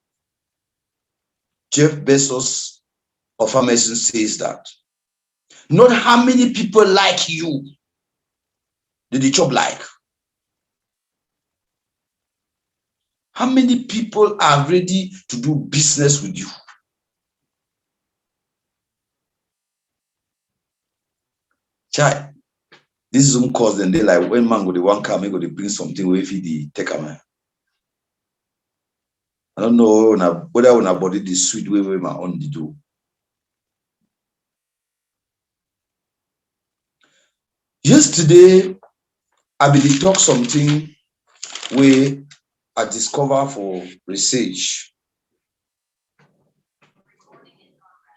Jeff Bezos of Amazon says that. Not how many people like you. Did the job like? How many people are ready to do business with you? Chai, this Zoom calls then they like when man go the one car, go they bring something with the take a man. I don't know whether when I body the sweet way my own the do. Yesterday, I been talk something where I discover for research.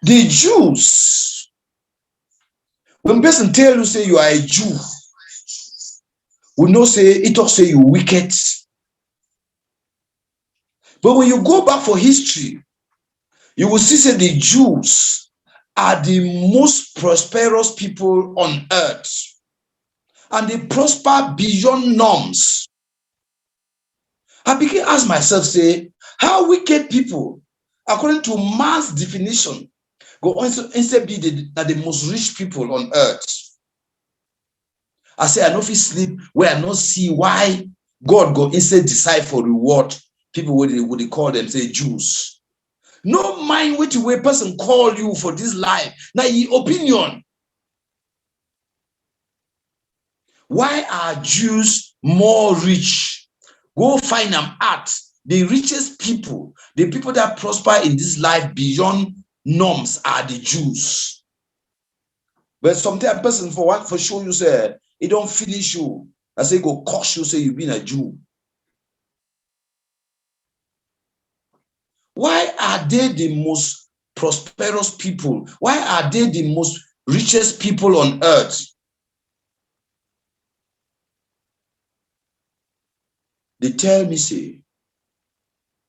The Jews, when person tell you say you are a Jew, we know say it also say you wicked. But when you go back for history, you will see say the Jews are the most prosperous people on earth. And they prosper beyond norms. I began to ask myself, say, how wicked people, according to man's definition, go instead be the most rich people on earth. I say, I know if you sleep where I don't see why God go instead decide for reward people would they call them, say, Jews. No mind which way person call you for this life. Now, your opinion. Why are Jews more rich? Go find them at the richest people, the people that prosper in this life beyond norms are the Jews. But sometimes a person for sure you say it don't finish you. I say go cost you say you been a Jew. Why are they the most prosperous people? Why are they the most richest people on earth? They tell me, say,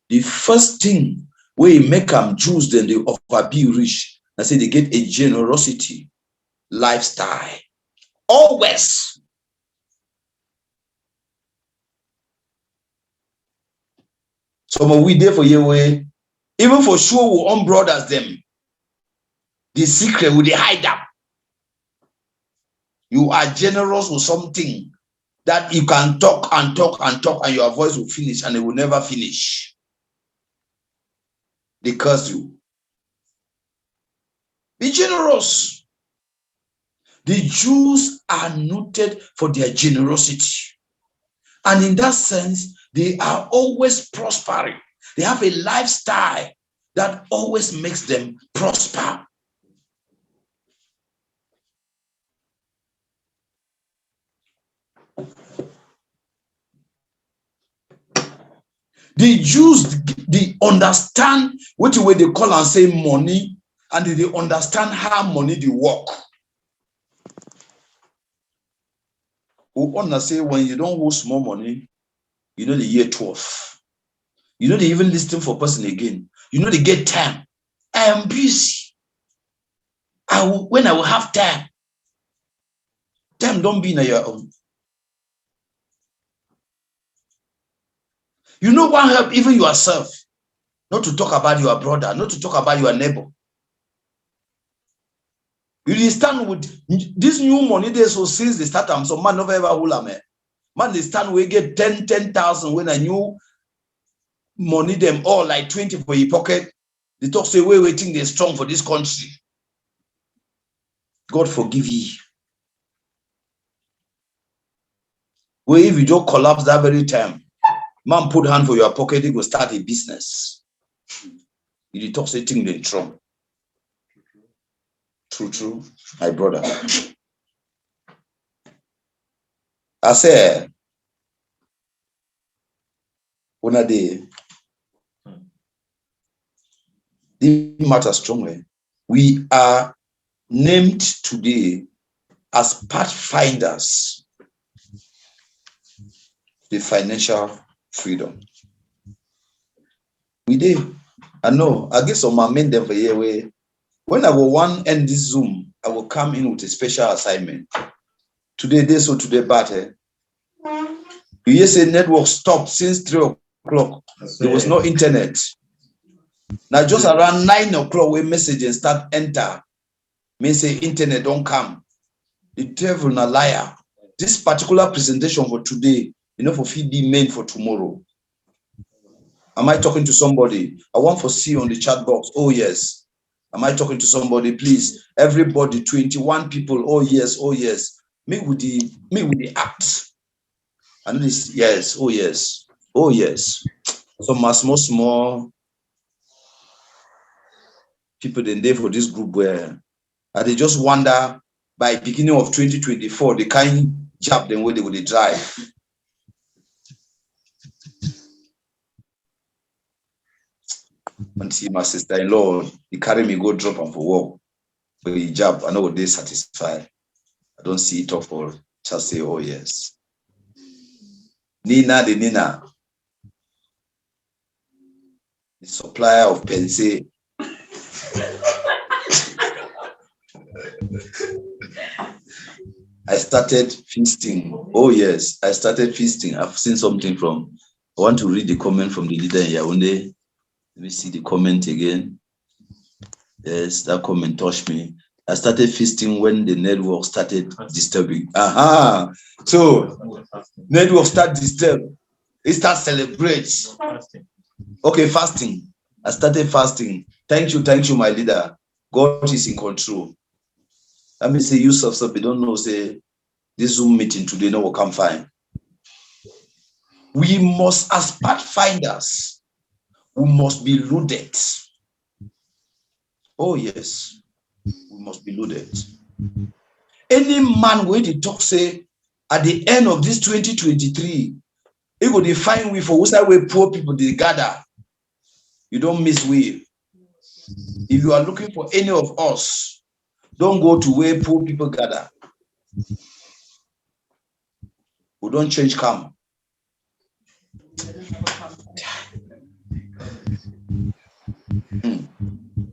the first thing where make them Jews, then they offer be rich. I say they get a generosity lifestyle. Always. Some of we there for your way, even for sure we own brothers them. The secret will they hide them. You are generous with something that you can talk and talk and talk, and your voice will finish and it will never finish. They curse you. Be generous. The Jews are noted for their generosity. And in that sense, they are always prospering. They have a lifestyle that always makes them prosper. The Jews, they understand which way they call and say money, and they understand how money they work. We want to say when you don't hold small money, you know the year 12. You know they even listen for person again. You know they get time. I am busy. When I will have time. Time don't be in your own. You know what help even yourself. Not to talk about your brother, not to talk about your neighbor. You stand with this new money they so since they start them, so man never ever hula man. Man, they stand we get 10,000 when I knew money them all like 20 for your pocket. They talk say we waiting they're strong for this country. God forgive ye. Where if you just collapse that very time, man put hand for your pocket, he go start a business. You talk say thing they strong. True, my brother. I say, when a day, this matter strongly. We are named today as pathfinders, the financial freedom. We did. I know. I guess on my main them for here. When I will one end this Zoom, I will come in with a special assignment. Today, this or today, but you say network stopped since 3 o'clock. There was no internet. Now just around 9 o'clock, when messages start enter, may say internet don't come. The devil na liar. This particular presentation for today, for feed the main for tomorrow. Am I talking to somebody? I want to see on the chat box. Oh yes. Am I talking to somebody? Please, everybody, 21 people. Oh yes. Me with the act. And this, yes. Oh yes. So much more people than there for this group where they just wonder by beginning of 2024 the kind job them where they would drive. And see my sister-in-law, he carry me go drop him for work. But the job, I know what they satisfy. I don't see it up for just say, oh yes. Nina, the supplier of Pense. I started feasting. Oh yes, I started feasting. I've seen something from, I want to read the comment from the leader in Yaoundé. Let me see the comment again. Yes, that comment touched me. I started feasting when the network started disturbing. So network start disturb. It starts celebrate. Okay, fasting. I started fasting. Thank you, my leader. God is in control. Let me say, you you don't know, say this Zoom meeting today, no will come fine. We must, as pathfinders, we must be loaded. Oh yes, we must be loaded. Any man where they talk say at the end of this 2023, it will define we for where poor people they gather. You don't miss we. If you are looking for any of us, don't go to where poor people gather. We don't change come.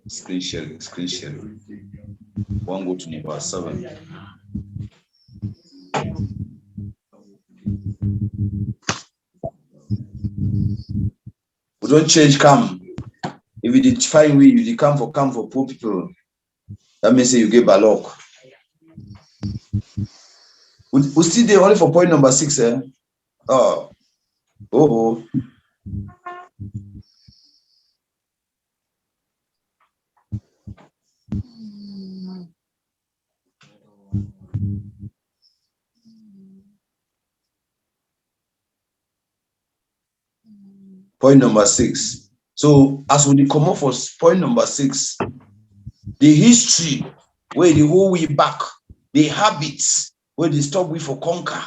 Screen sharing. One go to number 7. We don't change come. If you did find we, you did come for poor people. That means say you get balok. We still there only for point number 6, eh? Oh. Point number 6. So as we come up for point number 6, the history where the whole way back, the habits where they stop we for conquer.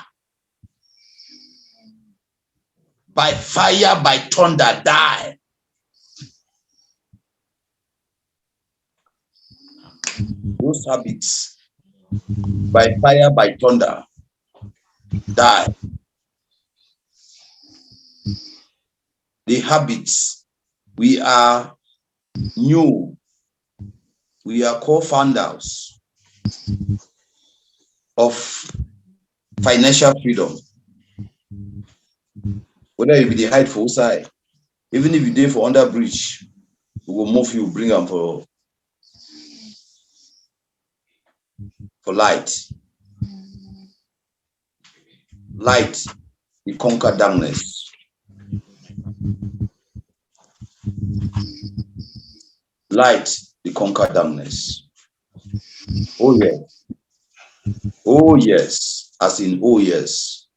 By fire, by thunder, die. Those habits, by fire, by thunder, die. The habits, we are new. We are co-founders of financial freedom. Whether you be the height for side, Even if you dey for under bridge, we will move you, bring them for light. Light, we conquer darkness. Light, we conquer darkness. Oh yes. Oh yes. As in oh yes.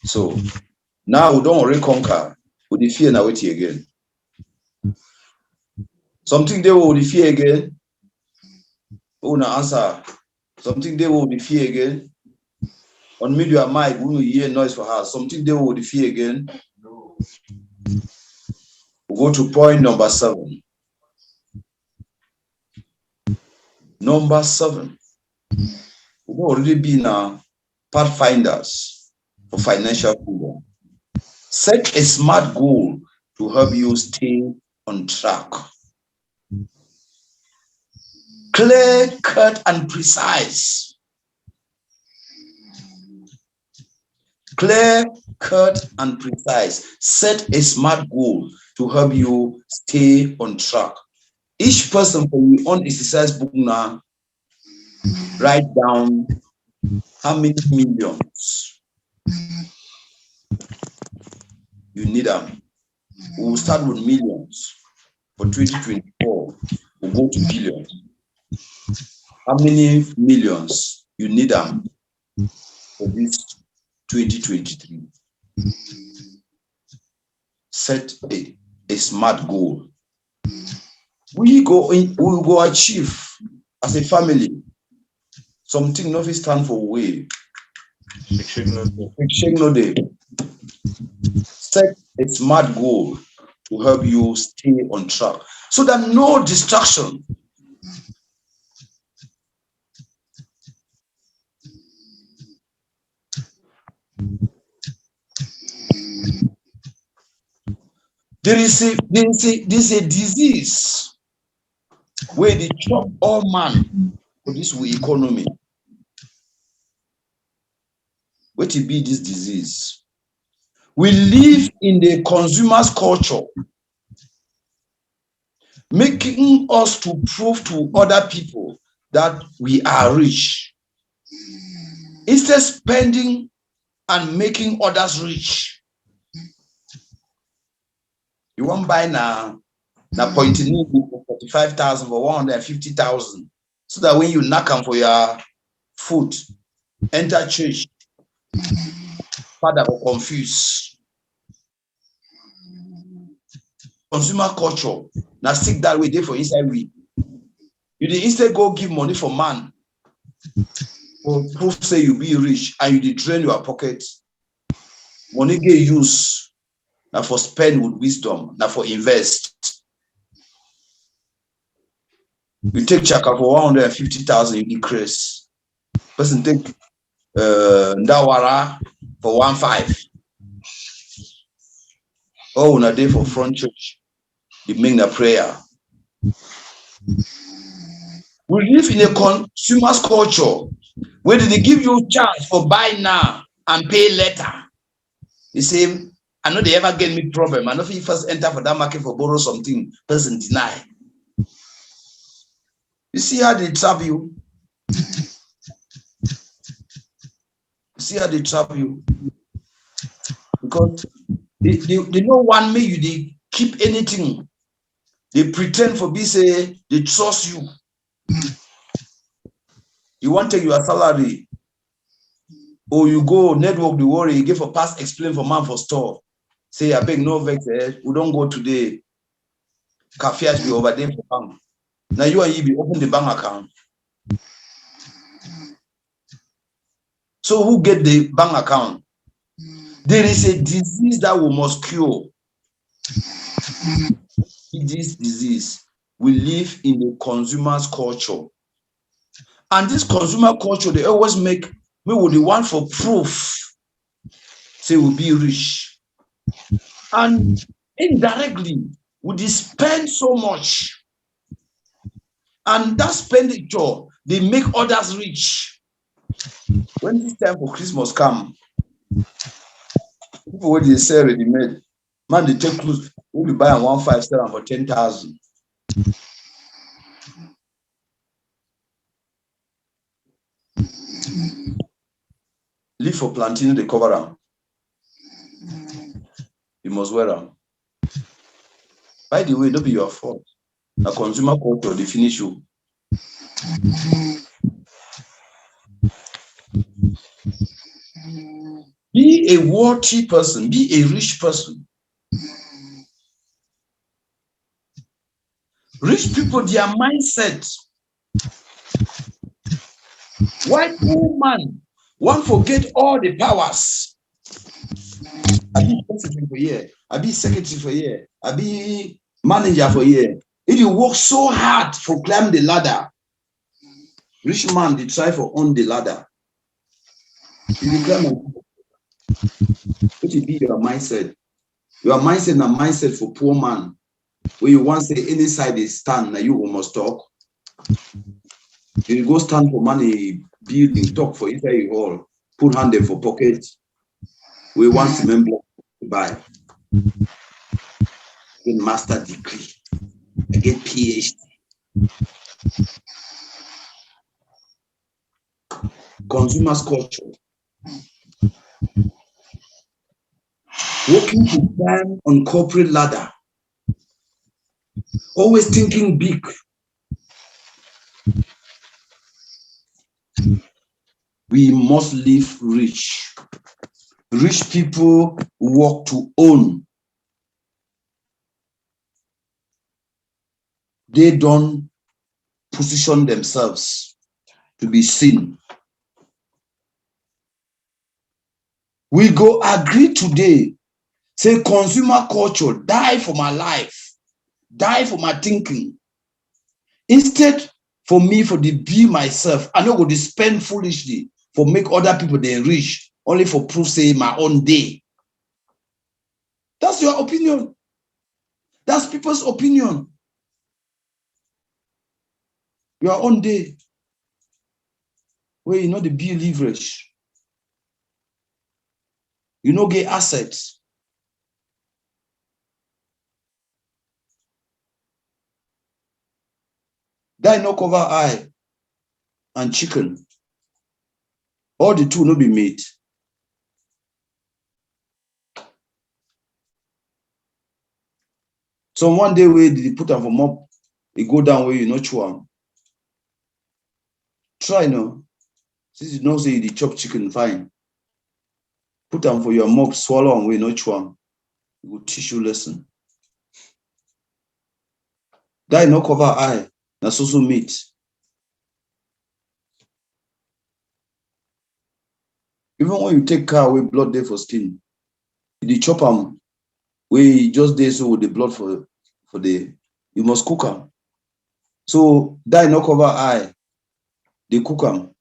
So now we don't already conquer. With the fear now wait again. Something they will the fear again. Oh na answer. Something they will the fear again. On media mic, we will hear noise for her. Something they will the fear again. We go to point number 7. Number 7. We already be now pathfinders for financial freedom. Set a smart goal to help you stay on track. Clear, cut, and precise. Clear, cut, and precise. Set a smart goal to help you stay on track. Each person for your own exercise book now, write down how many millions you need them. We will start with millions. For 2024, we'll go to billions. How many millions you need them for this 2023? Set a smart goal. We will go achieve as a family something nothing stand for way. No day. Set a smart goal to help you stay on track so that no distraction. There is a disease where they chop all man for this economy. What will be this disease? We live in the consumer's culture, making us to prove to other people that we are rich. Instead spending and making others rich. You won't buy now pointing for 45,000 for 150,000. So that when you knock on for your food, enter church, Father will confuse. Consumer culture. Now stick that way there for inside we. You did instead go give money for man. Or proof say you be rich and you did drain your pocket. Money get use. Now for spend with wisdom, now for invest. You take chaka for 150,000, you decrease. Person take Ndawara for 1.5. Oh, na day for front church. They make the prayer. We live in a consumer's culture where they give you chance for buy now and pay later. You say, I know they ever get me problem. I know if you first enter for that market for borrow something, person deny. You see how they trap you? See how they trap you? Because they don't want me, they keep anything. They pretend for be say they trust you. You want to take your salary, or you go network the worry, you give a pass, explain for man for store. Say, I beg no vex, we don't go today. Cafe be over there for bank. Now you and you be open the bank account. So who get the bank account? There is a disease that we must cure. This disease, we live in the consumer's culture. And this consumer culture, they always make me with the one for proof. Say we'll be rich. And indirectly, we spend so much. And that expenditure, they make others rich. When this time for Christmas come, people when they say ready made, man, they take clothes. We'll be buying 157 for 10,000. Leave for planting the cover them. You must wear them. By the way, don't be your fault. A consumer culture, they finish you. Be a wealthy person, be a rich person. Rich people, their mindset. White woman, one forget all the powers. I be president for a year, I be secretary for a year, I be manager for a year. If you work so hard for climb the ladder, rich man, they try for on the ladder. If you climb, what will be your mindset? Your mindset and mindset for poor man. Where you want to say any side they stand, now you must talk. You go stand for money, building, talk for inside your hall, put hand there for pocket. We want to member to buy. Get master degree. I get PhD. Consumers culture. Working to climb on corporate ladder. Always thinking big. We must live rich. Rich people work to own. They don't position themselves to be seen. We go agree today, say consumer culture, die for my life, die for my thinking. Instead, for me, for the be myself, I don't go to spend foolishly for make other people they rich, only for proof say my own day. That's your opinion. That's people's opinion. Your own day. Where you know the be leverage. You know get assets. That no cover eye and chicken. All the two no be made. So one day where did you put them for mob, it go down where you know chew. Try no. Since you know say you chop chicken fine. Put them for your mob, swallow and we no chew. It will teach you lesson. That no cover eye, that's also meat. Even when you take car with blood there for skin, you chop them we just there so with the blood for the you must cook them. So that no cover eye, they cook them.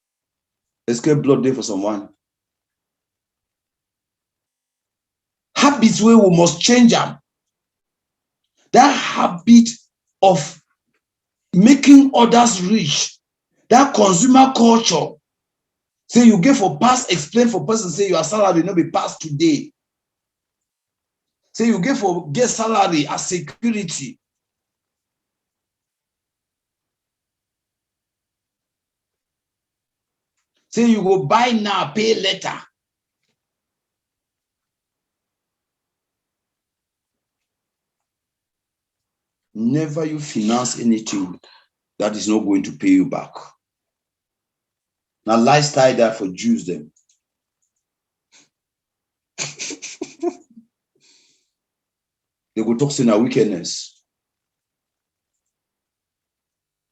Escape blood there for someone. Habits where we must change them. That habit of making others rich, that consumer culture. Say you get for pass, explain for person, say your salary not be passed today. Say you get for get salary as security. Say you go buy now, pay later. Never you finance anything that is not going to pay you back. Now lifestyle that for Jews them. They go talk say na wickedness.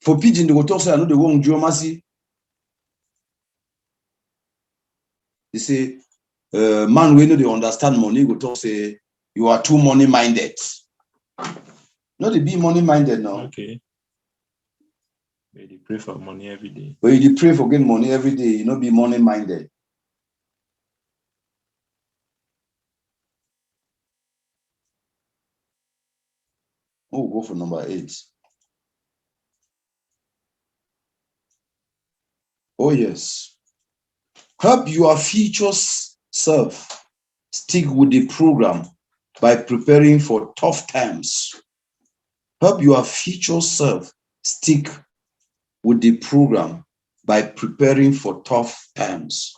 For pigeon, they go talk say I know the wrong geomancy. They say, man, we know they understand money, go talk say you are too money minded. No, they be money minded now. Okay. But they pray for money every day. But you pray for getting money every day, you not be money minded. Oh, go for number 8. Oh, yes. Help your future self stick with the program by preparing for tough times. Help your future self stick with the program by preparing for tough times.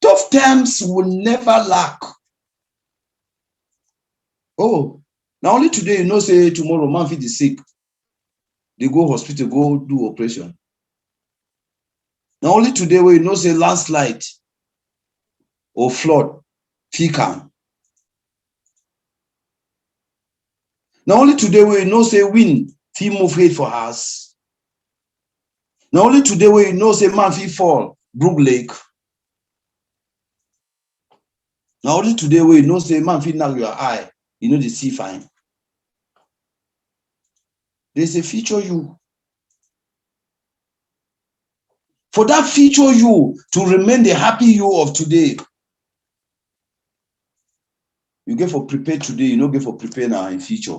Tough times will never lack. Oh, now only today you know say tomorrow man fit is sick. They go hospital, go do operation. Now only today where you know say landslide or flood fit come. Now only today where you know say wind fit move head for us. Now only today where you know say man fit fall Brook Lake. Now only today where you know say man fit knock your eye, you know the see fine. There's a future you. For that future you to remain the happy you of today. You get for prepare today, you don't get for prepare now in future.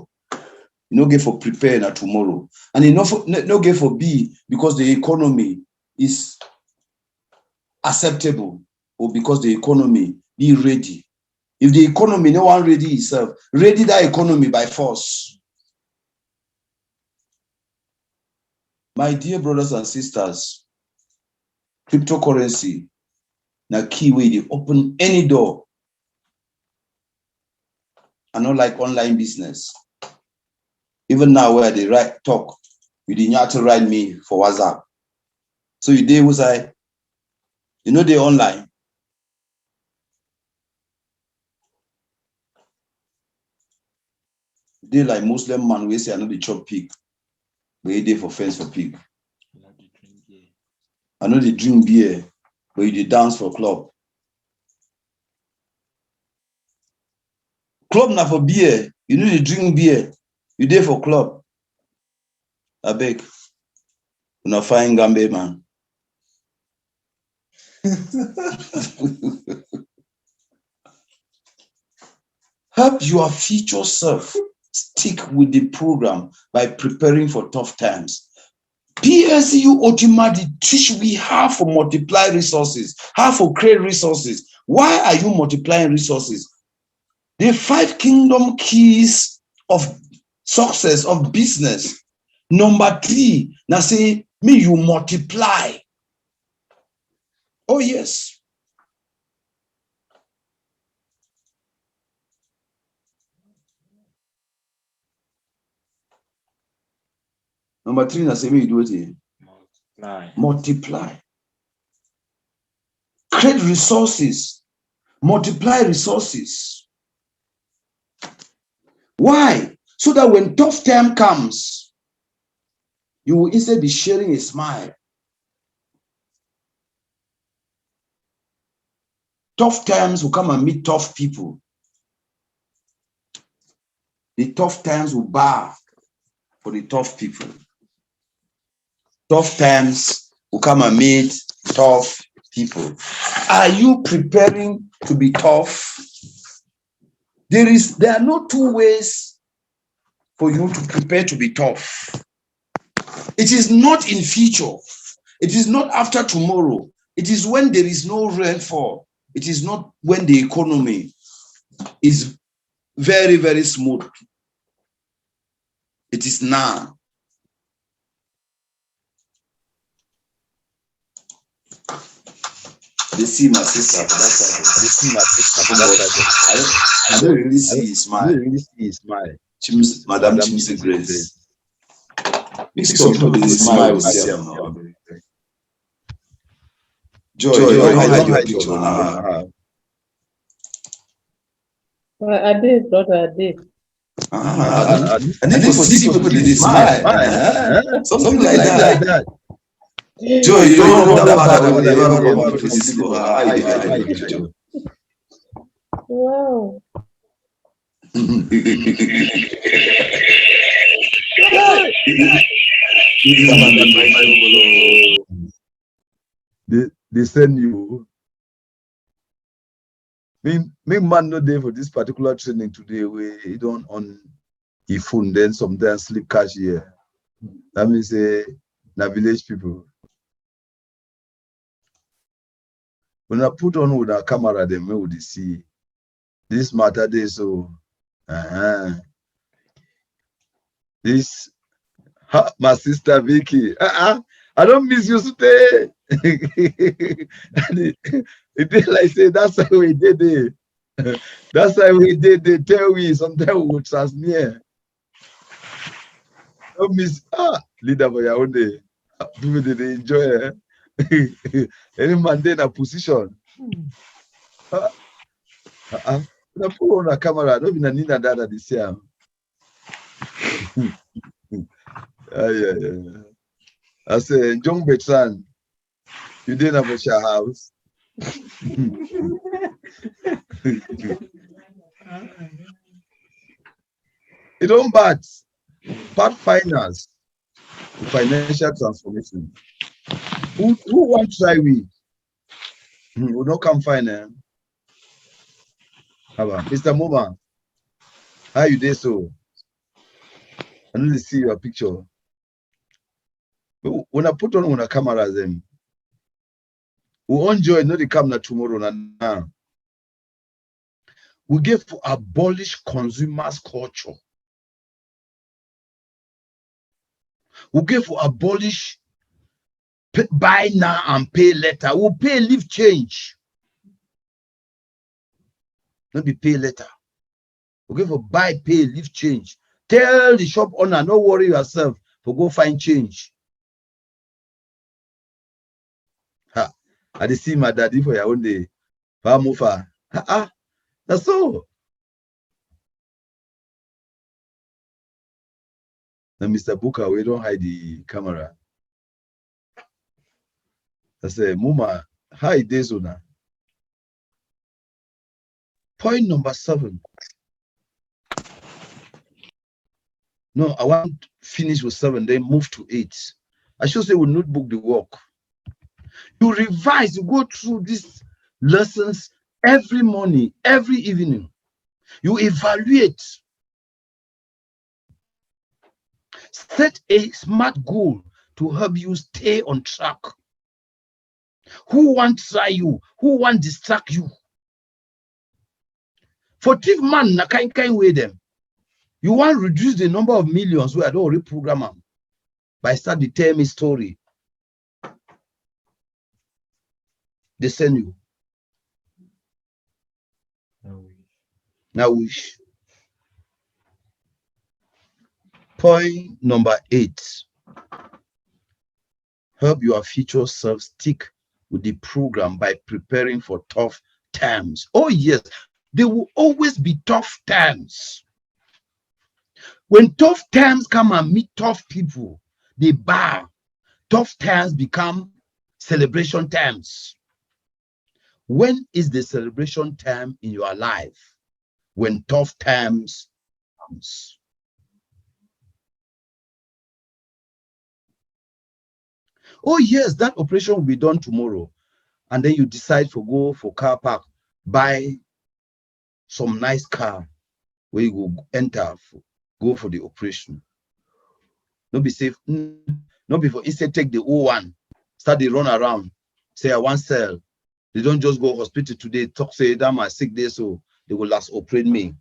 You don't get for prepare now tomorrow. And you no get for be because the economy is acceptable or because the economy be ready. If the economy no one ready itself, ready that economy by force. My dear brothers and sisters, cryptocurrency na key way they open any door. I not like online business. Even now where they talk, you didn't have to write me for WhatsApp. So you did was you know they online. They like Muslim man we say I know the chop pig. But they for fence for pig. I know they drink beer, but you dance for club. Club na for beer, you know they drink beer, you there for club. I beg. You not find Gambe man. Help your future self stick with the program by preparing for tough times. PLCU ultimately teach we how to multiply resources, how to create resources. Why are you multiplying resources? The 5 kingdom keys of success of business. Number 3, now say me you multiply. Oh yes. Number 3, now say me you do it here. Multiply. Create resources. Multiply resources. Why? So that when tough time comes, you will instead be sharing a smile. Tough times will come and meet tough people. The tough times will bow for the tough people. Tough times will come and meet tough people. Are you preparing to be tough? There are no 2 ways for you to prepare to be tough. It is not in future. It is not after tomorrow. It is when there is no rainfall. It is not when the economy is very, very smooth. It is now. They see my sister. I don't really see his smile. Madam Chimse Grace. Mix up the smile with them. Joy, you hide your picture now. I did, brother, I did. I need to see people with this smile. Something like that. Joy, you don't know that part of the picture. Wow. They send you. Me man no day for this particular training today where you don't on your phone, then sometimes sleep cash here. That means na village people. When I put on with a camera, then we would see this matter day so This my sister Vicky. I don't miss you today. It did like say that's how we did it. That's how we did it. Tell me sometimes we would transmit. Don't miss leader for your own day. People did enjoy it. Any man in a position. Na put on a camera. Don't be na need that this year. Yeah. I say, John Betran, you didn't have a share house. It don't bad. Pathfinders, financial transformation. Who want to try we? We don't come find them. Mr. Moma, how you dey so? I need to see your picture. When I put on a camera, them we enjoy not the camera tomorrow now. We give to abolish consumers culture. We give to abolish buy now and pay later. We'll pay leave change. Not be pay later. We give for buy, pay, leave change. Tell the shop owner, no worry yourself, for go find change. I dey see my daddy for your own day. Mufa. That's all. Now, Mr. Booker, we don't hide the camera. I say, Muma, how it is now? Point number 7. No, I want to finish with 7, then move to 8. I should say we notebook the work. You revise, you go through these lessons every morning, every evening. You evaluate. Set a smart goal to help you stay on track. Who want to try you? Who want to distract you? For thief man, na kind way them. You want to reduce the number of millions where I don't reprogram them by start to tell me story. They send you. Now wish. Point number 8. Help your future self stick with the program by preparing for tough times. Oh yes, there will always be tough times. When tough times come and meet tough people, they bow. Tough times become celebration times. When is the celebration time in your life? When tough times comes. Oh yes, that operation will be done tomorrow. And then you decide to go for car park, buy some nice car where you go enter, go for the operation. Not be safe, not before instead take the O1, start the run around, say I want sell. They don't just go hospital today, talk say that my sick day, so they will last operate me.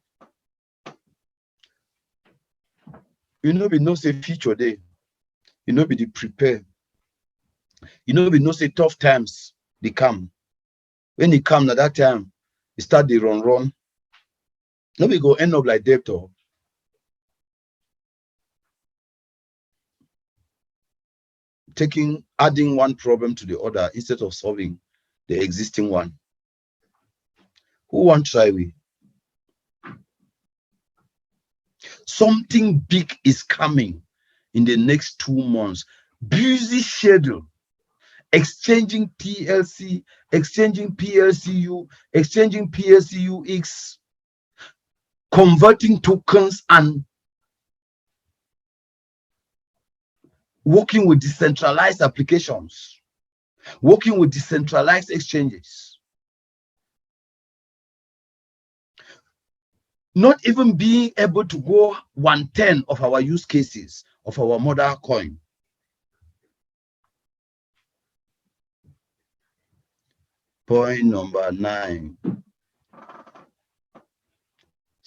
You know, we no say future day. You know, be the prepare. You know, we no say tough times they come. When they come at that time, you start the run. No, we go end up like debtor. Adding one problem to the other instead of solving the existing one. Who want to try we? Something big is coming in the next 2 months. Busy schedule. Exchanging PLC, exchanging PLCU, exchanging PLCUX, converting tokens and working with decentralized applications, working with decentralized exchanges. Not even being able to go 1/10 of our use cases of our mother coin. Point number 9.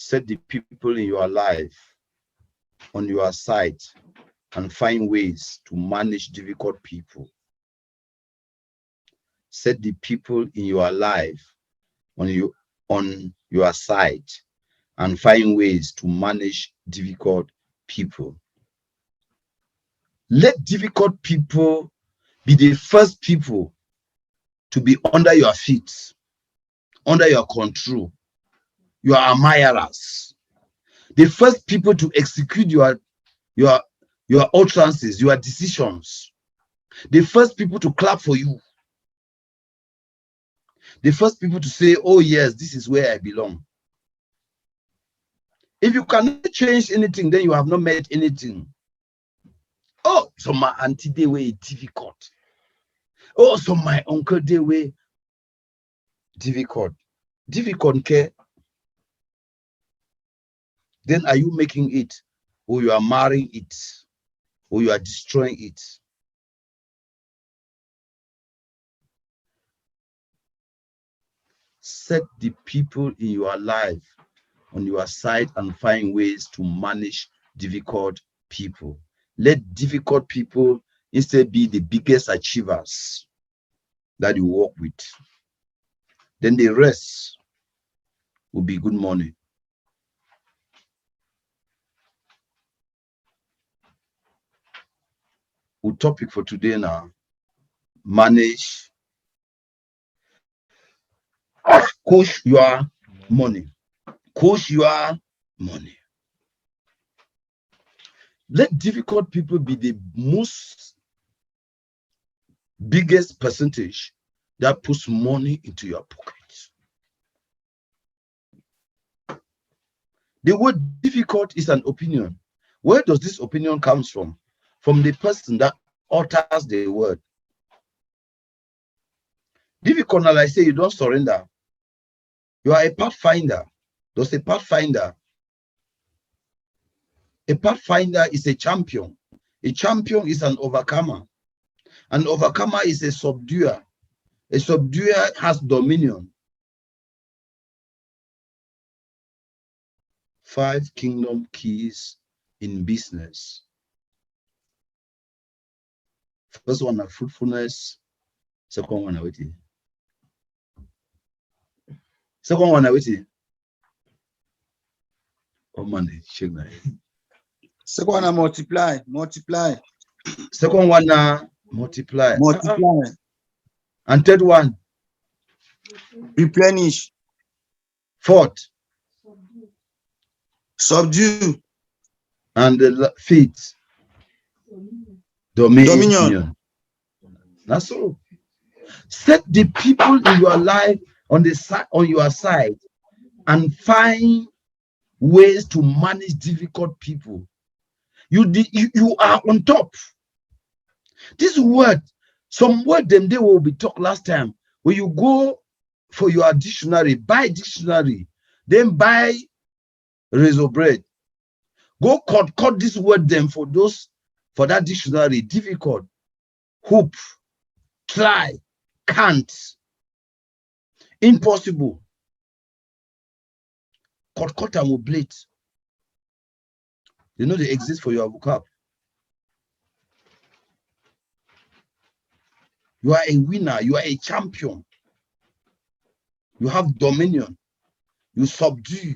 Set the people in your life on your side and find ways to manage difficult people. Set the people in your life on your side and find ways to manage difficult people. Let difficult people be the first people to be under your feet, under your control, your admirers, the first people to execute your utterances, your decisions, the first people to clap for you, the first people to say, oh yes, this is where I belong. If you cannot change anything, then you have not made anything. Oh, so my auntie, they were difficult. Oh, so my uncle, they were difficult. Difficult care. Then are you making it, or you are marrying it, or you are destroying it? Set the people in your life on your side and find ways to manage difficult people. Let difficult people instead be the biggest achievers that you work with. Then the rest will be good money. Our topic for today now, manage, coach your money. Coach your money. Let difficult people be the most biggest percentage that puts money into your pocket. The word difficult is an opinion. Where does this opinion comes from? From the person that utters the word. Difficult, like I say, you don't surrender. You are a pathfinder. Does a pathfinder? A pathfinder is a champion. A champion is an overcomer. An overcomer is a subduer. A subduer has dominion. 5 kingdom keys in business. First one are fruitfulness. Second one are waiting. Second one are waiting. Oh man, check that. Second one, multiply. Second one are multiply. Multiply. And third one, Replenish. fourth, Subdue. and the fifth, dominion. That's all. Set the people in your life on the side, on your side, and find ways to manage difficult people. You are on top. This word, some word them they will be talked last time. When you go for your dictionary, buy dictionary, then buy razor bread. Go cut this word them for that dictionary. Difficult, hope, try, can't, impossible. Cut and oblate. You know they exist for your vocab. You are a winner. You are a champion. You have dominion. You subdue.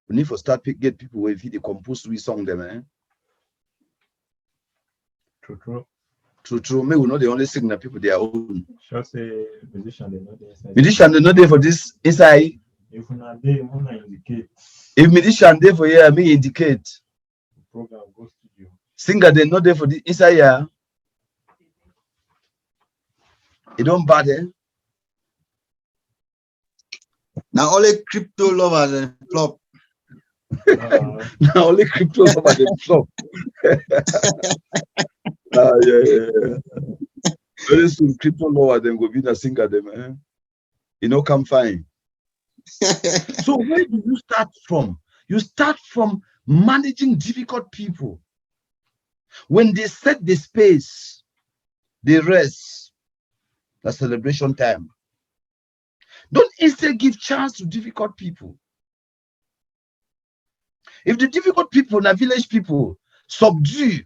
We need to start get people where if they compose we song them, eh? True. Maybe we're not the only sing that people their own. Just say musician they know the inside. Musician they not there for this inside. If una dey, una indicate. If musician there for here, me indicate. The program goes to you. Singer they not there for the inside here. It don't bad, eh? Now only crypto lovers and flop. Now only crypto over the flop. Yeah. Very soon, crypto lower them go be the singer them, eh? You know, come fine. So where do you start from? You start from managing difficult people. When they set the space, they rest. The celebration time. Don't instead give chance to difficult people. If the difficult people, the village people, subdue,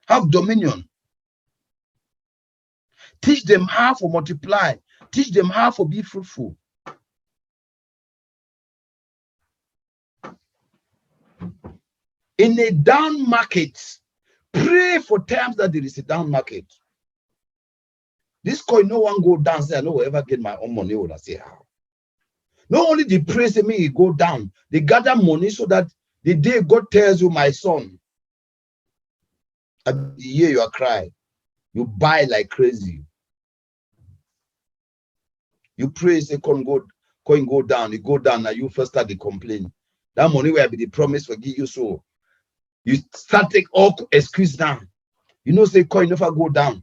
have dominion, teach them how to multiply, teach them how to be fruitful. In a down market, pray for times that there is a down market. This coin, no one go down, say, I no ever get my own money. Would I say how? Not only the praise me go down, they gather money so that the day God tells you, my son, at the year you are crying, you buy like crazy. You pray, say, coin go down, it go down, now you first start to complain. That money will be the promise for give you, so you start take all excuse down. You know, say coin never go down.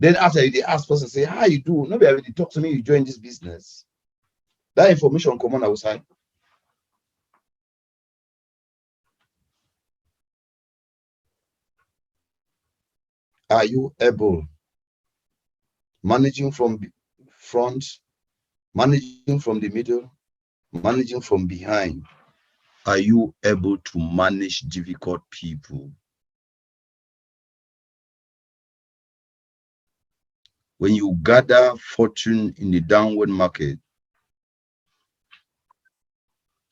Then after they ask person, say, how you do? Nobody talk to me, you join this business. That information come on outside. Are you able? Managing from front, managing from the middle, managing from behind. Are you able to manage difficult people? When you gather fortune in the downward market,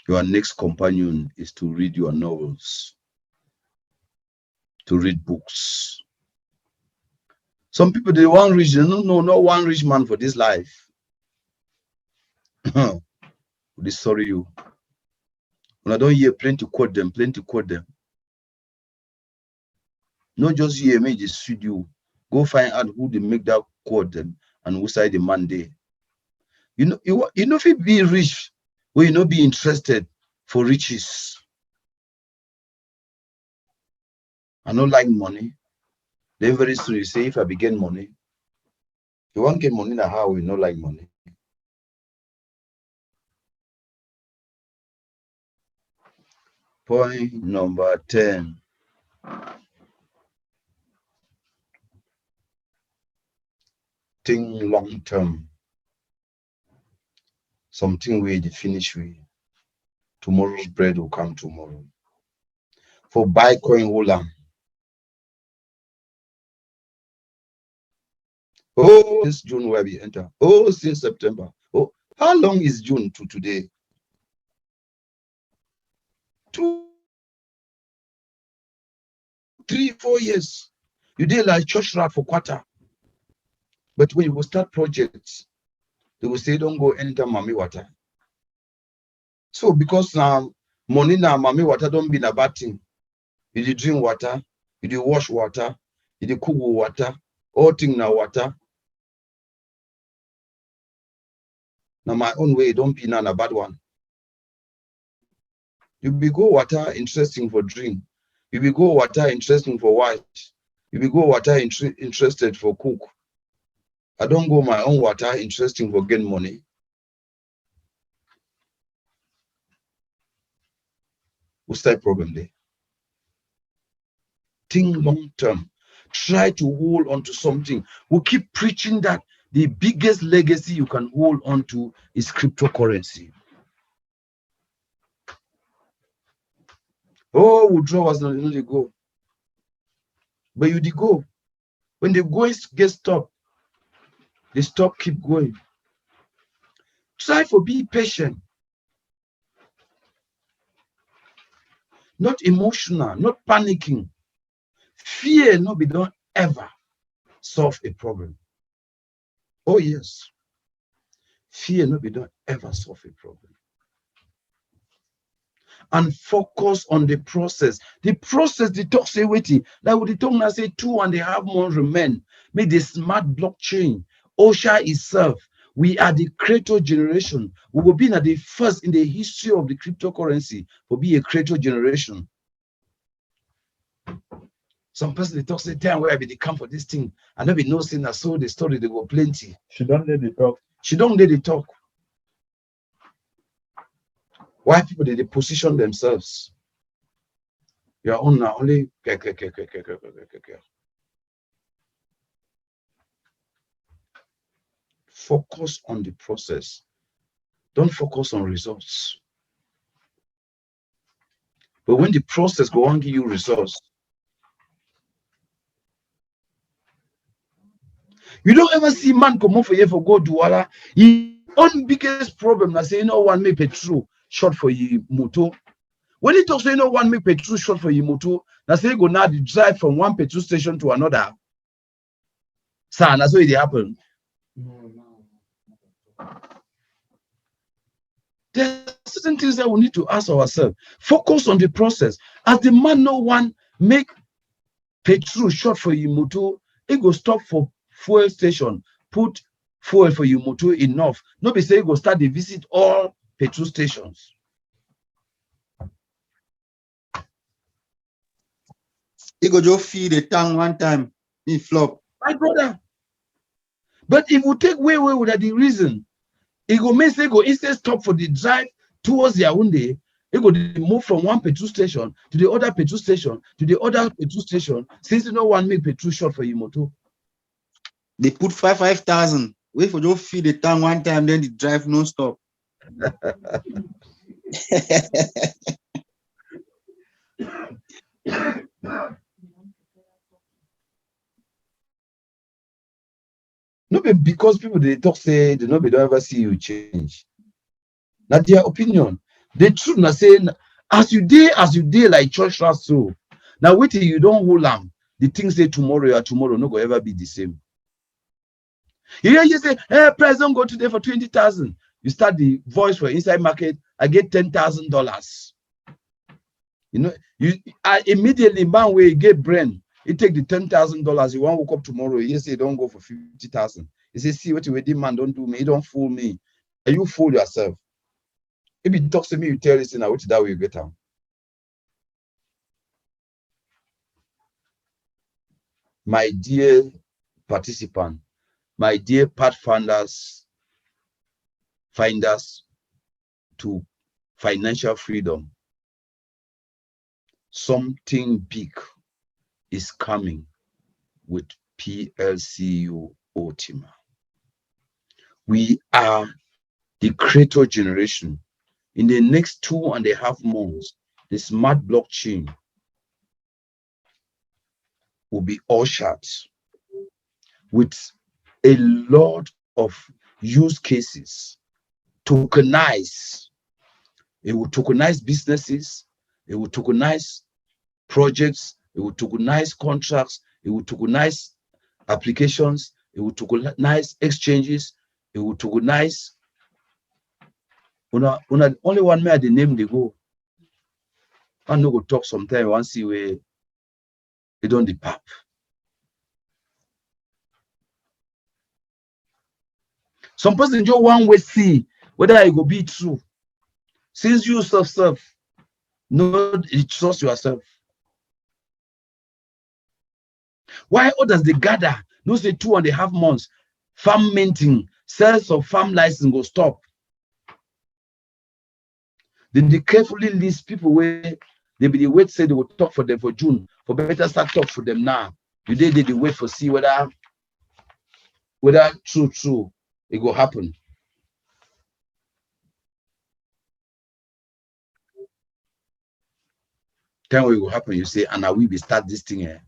your next companion is to read your novels, to read books. Some people, they want rich, they don't know, not one rich man for this life. They sorry you. When I don't hear plenty quote them, Not just hear me, just suit you. Go find out who they make that quote them and who side the man there. You know, if you be rich, will you not be interested for riches? I don't like money. Then very soon you say, if I begin money, you won't get money now, how we not like money? Point number 10. Think long term. Something where the finish with. Tomorrow's bread will come tomorrow. For buy coin holder. Oh, since June where we enter. Oh, since September. Oh, how long is June to today? 2, 3, 4 years. You did like church rat for quarter. But when you will start projects, they will say, don't go enter mommy water. So because now money now mommy water don't be a bad thing. You do drink water, you do wash water, you do cook water, all thing now water. Now my own way, don't be none a bad one. You be go water interesting for drink. You be go water interesting for white. You be go water interested for cook. I don't go my own water interesting for gain money. What's that problem there? Think long term. Try to hold on to something. We keep preaching that the biggest legacy you can hold on to is cryptocurrency. Oh, withdrawals not only go. But you did go. When the going get stopped, they stop, keep going. Try for be patient. Not emotional, not panicking. Fear not be done ever solve a problem. Oh yes. Fear not be done ever solve a problem. And focus on the process. The process, the talk say waiting. Like with the talk now say 2.5 months remain. Make the smart blockchain. OSHA itself. We are the creator generation. We will be at the first in the history of the cryptocurrency for be a creator generation. Some person they talk say time where I be the come for this thing. I never know saying I saw the story, they were plenty. She don't let the talk. She don't let it talk. Why people they position themselves? Your own now only focus on the process. Don't focus on results. But when the process go on give you results, you don't ever see man come off for you for go do wala. His own biggest problem na say, you know, one make petrol short for you motor. When he talks, you know, one make petrol short for you motor, na say go now the drive from one petrol station to another. Sir, that's what it happen. There are certain things that we need to ask ourselves. Focus on the process. As the man no one make petrol short for you motor, he go stop for fuel station, put fuel for you motor enough. No be say he go start to visit all petrol stations. He go just feed the tank one time, he flop. My brother. But if we take way with the reason, it go mean say go instead stop for the drive towards their own day. It go move from one petrol station to the other petrol station to the other petrol station. Since you know one make petrol short for you motor. They put 5,000. Wait for just feed the tank one time, then the drive non-stop. No be because people they talk say they don't ever see you change. Not their opinion. The truth na say as you did like church last so. Now wait till you don't hold on. The things say tomorrow or tomorrow no go ever be the same. You say, hey, president go today for 20,000. You start the voice for inside market, I get $10,000. You know, you immediately man where you get brain, you take the $10,000, you want to wake up tomorrow, you say don't go for 50,000. You say, see what you demand, don't do me, you don't fool me. And you fool yourself. If you talk to me, you tell this, which that way you get out. My dear participant, my dear pathfinders, finders to financial freedom, something big is coming with PLCU Ultima. We are the creator generation. In the next 2.5 months, the smart blockchain will be ushered with a lot of use cases. Tokenize. It will tokenize businesses. It will tokenize projects. It will tokenize contracts. It will tokenize applications. It will tokenize exchanges. It will tokenize. Only one may the name they go. I no go talk sometime. One see where they don't depart. Some person just one way see whether it will be true. Since you self, no, trust yourself. Why others they gather? No say 2.5 months. Farm minting, sales of farm license go stop. Then they carefully list people where they be the wait say they will talk for them for June. For better start talk for them now. You did the wait for see whether true it will happen. Time when it will happen, you say, and I will be start this thing here.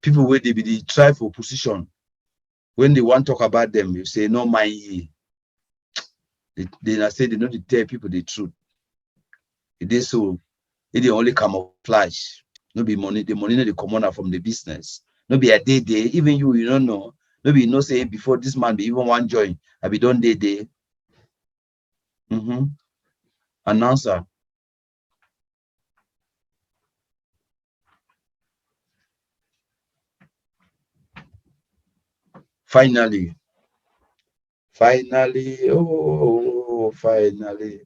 People where they be the try for position. When they want to talk about them, you say, no mind ye. They say they don't tell people the truth. It is so it only camouflage. No be money, the money they come on from the business. No be a day, even you don't know. No be no say before this man be even one join. I be done day. Announcer. Finally, oh, finally.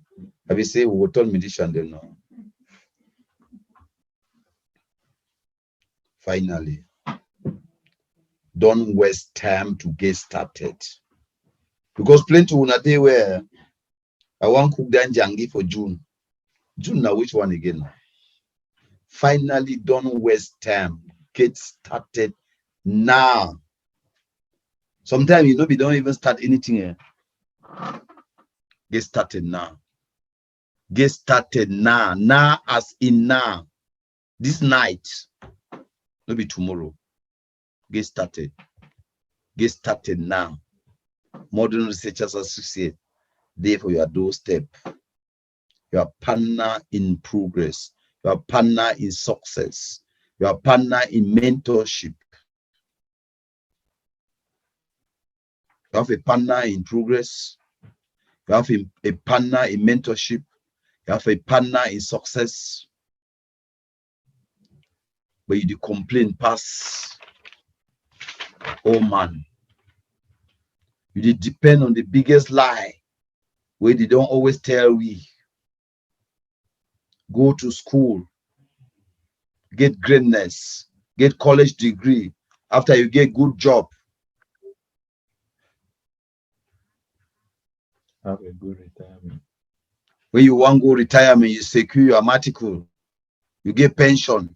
I will say, we told musician they know. Finally, don't waste time to get started. Because plenty on a day where I want cook dan jangi for June. June now, which one again? Finally, don't waste time. Get started now. Sometimes you know we don't even start anything here. Get started now. Get started now. Now as in now. This night. Maybe tomorrow. Get started. Get started now. Modern Researchers Associate. There for your doorstep. Your partner in progress. Your partner in success. Your partner in mentorship. You have a partner in progress. You have a partner in mentorship. You have a partner in success. But you complain pass. Oh man. You did depend on the biggest lie where they don't always tell we. Go to school. Get greatness. Get college degree. After you get good job. Have a good retirement. When you want to go retirement, you secure your article. You get pension.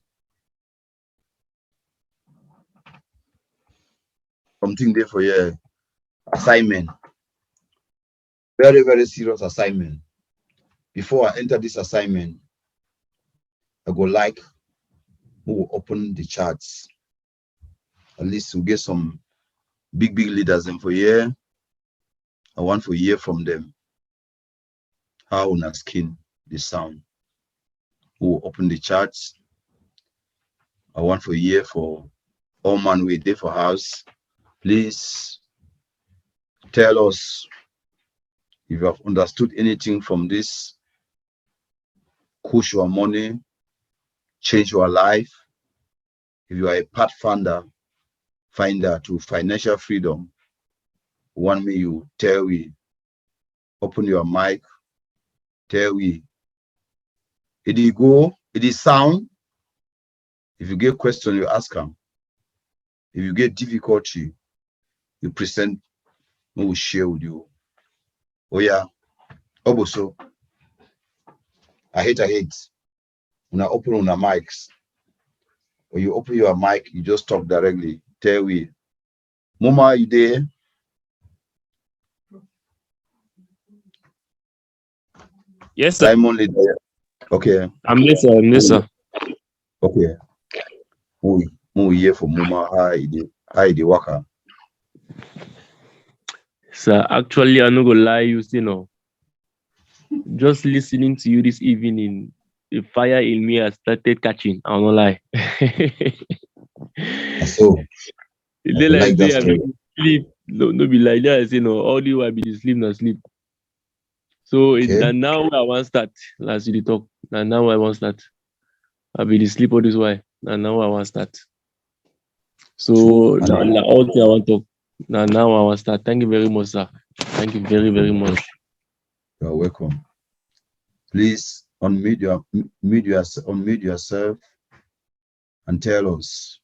Something there for your assignment. Very, very serious assignment. Before I enter this assignment, I go like who will open the charts. At least we get some big leaders in for year. I want to hear from them. How on our skin the sound. Who will open the charts. I want to hear for all man we there for house. Please tell us if you have understood anything from this. Push your money, change your life. If you are a pathfinder, finder to financial freedom, want me you tell we, open your mic, tell we. It is go, it is sound. If you get question, you ask them. If you get difficulty, you present, we will share with you. Oh yeah, also, I hate. When I open on the mics, when you open your mic, you just talk directly. Tell we, Mama, are you there? Yes, sir. Simon leader. Okay. I'm listening. Okay. We here for Mama. Hi, the worker. Sir, actually, I'm not gonna lie, you know. Just listening to you this evening, the fire in me has started catching. I'm not lie. So They like say I'm sleep. No be like that. I say no. All the while be sleep, not sleep. So okay. And now I want start. Last you talk. And now I want start. I be the sleep all this while. And now I want start. So all the I want to talk. Now I want start. Thank you very much, sir. Thank you very, very much. You're welcome. Please unmute yourself and tell us.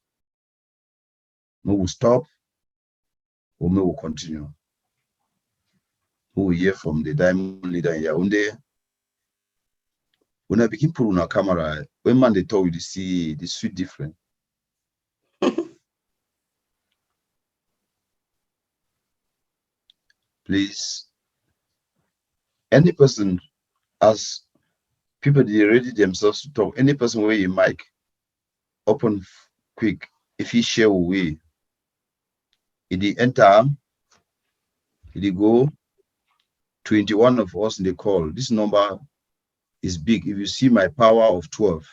We will stop or we will continue. We will hear from the diamond leader in Yaoundé. When I begin putting on a camera, when man they talk, you see the sweet different. Please, any person, as people they ready themselves to talk, any person where you mic open quick, if he share away, it enter, it go 21 of us in the call. This number is big. If you see my power of 12,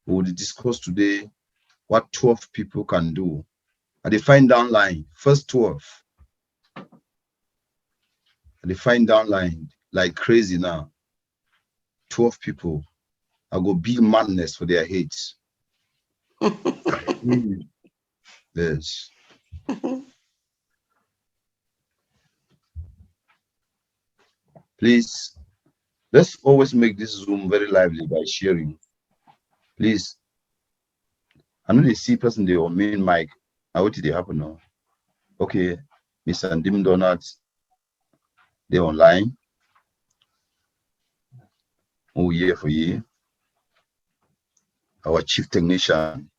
we will discuss today what 12 people can do. And they find down line, first 12. And they find down line like crazy now. 12 people. I go big madness for their hates. Yes. Please, let's always make this Zoom very lively by sharing. Please. I know they see person they on main mic. Now what did they happen now? Okay, Mr. Ndim Donuts, they're online. Oh, year for year. Our chief technician,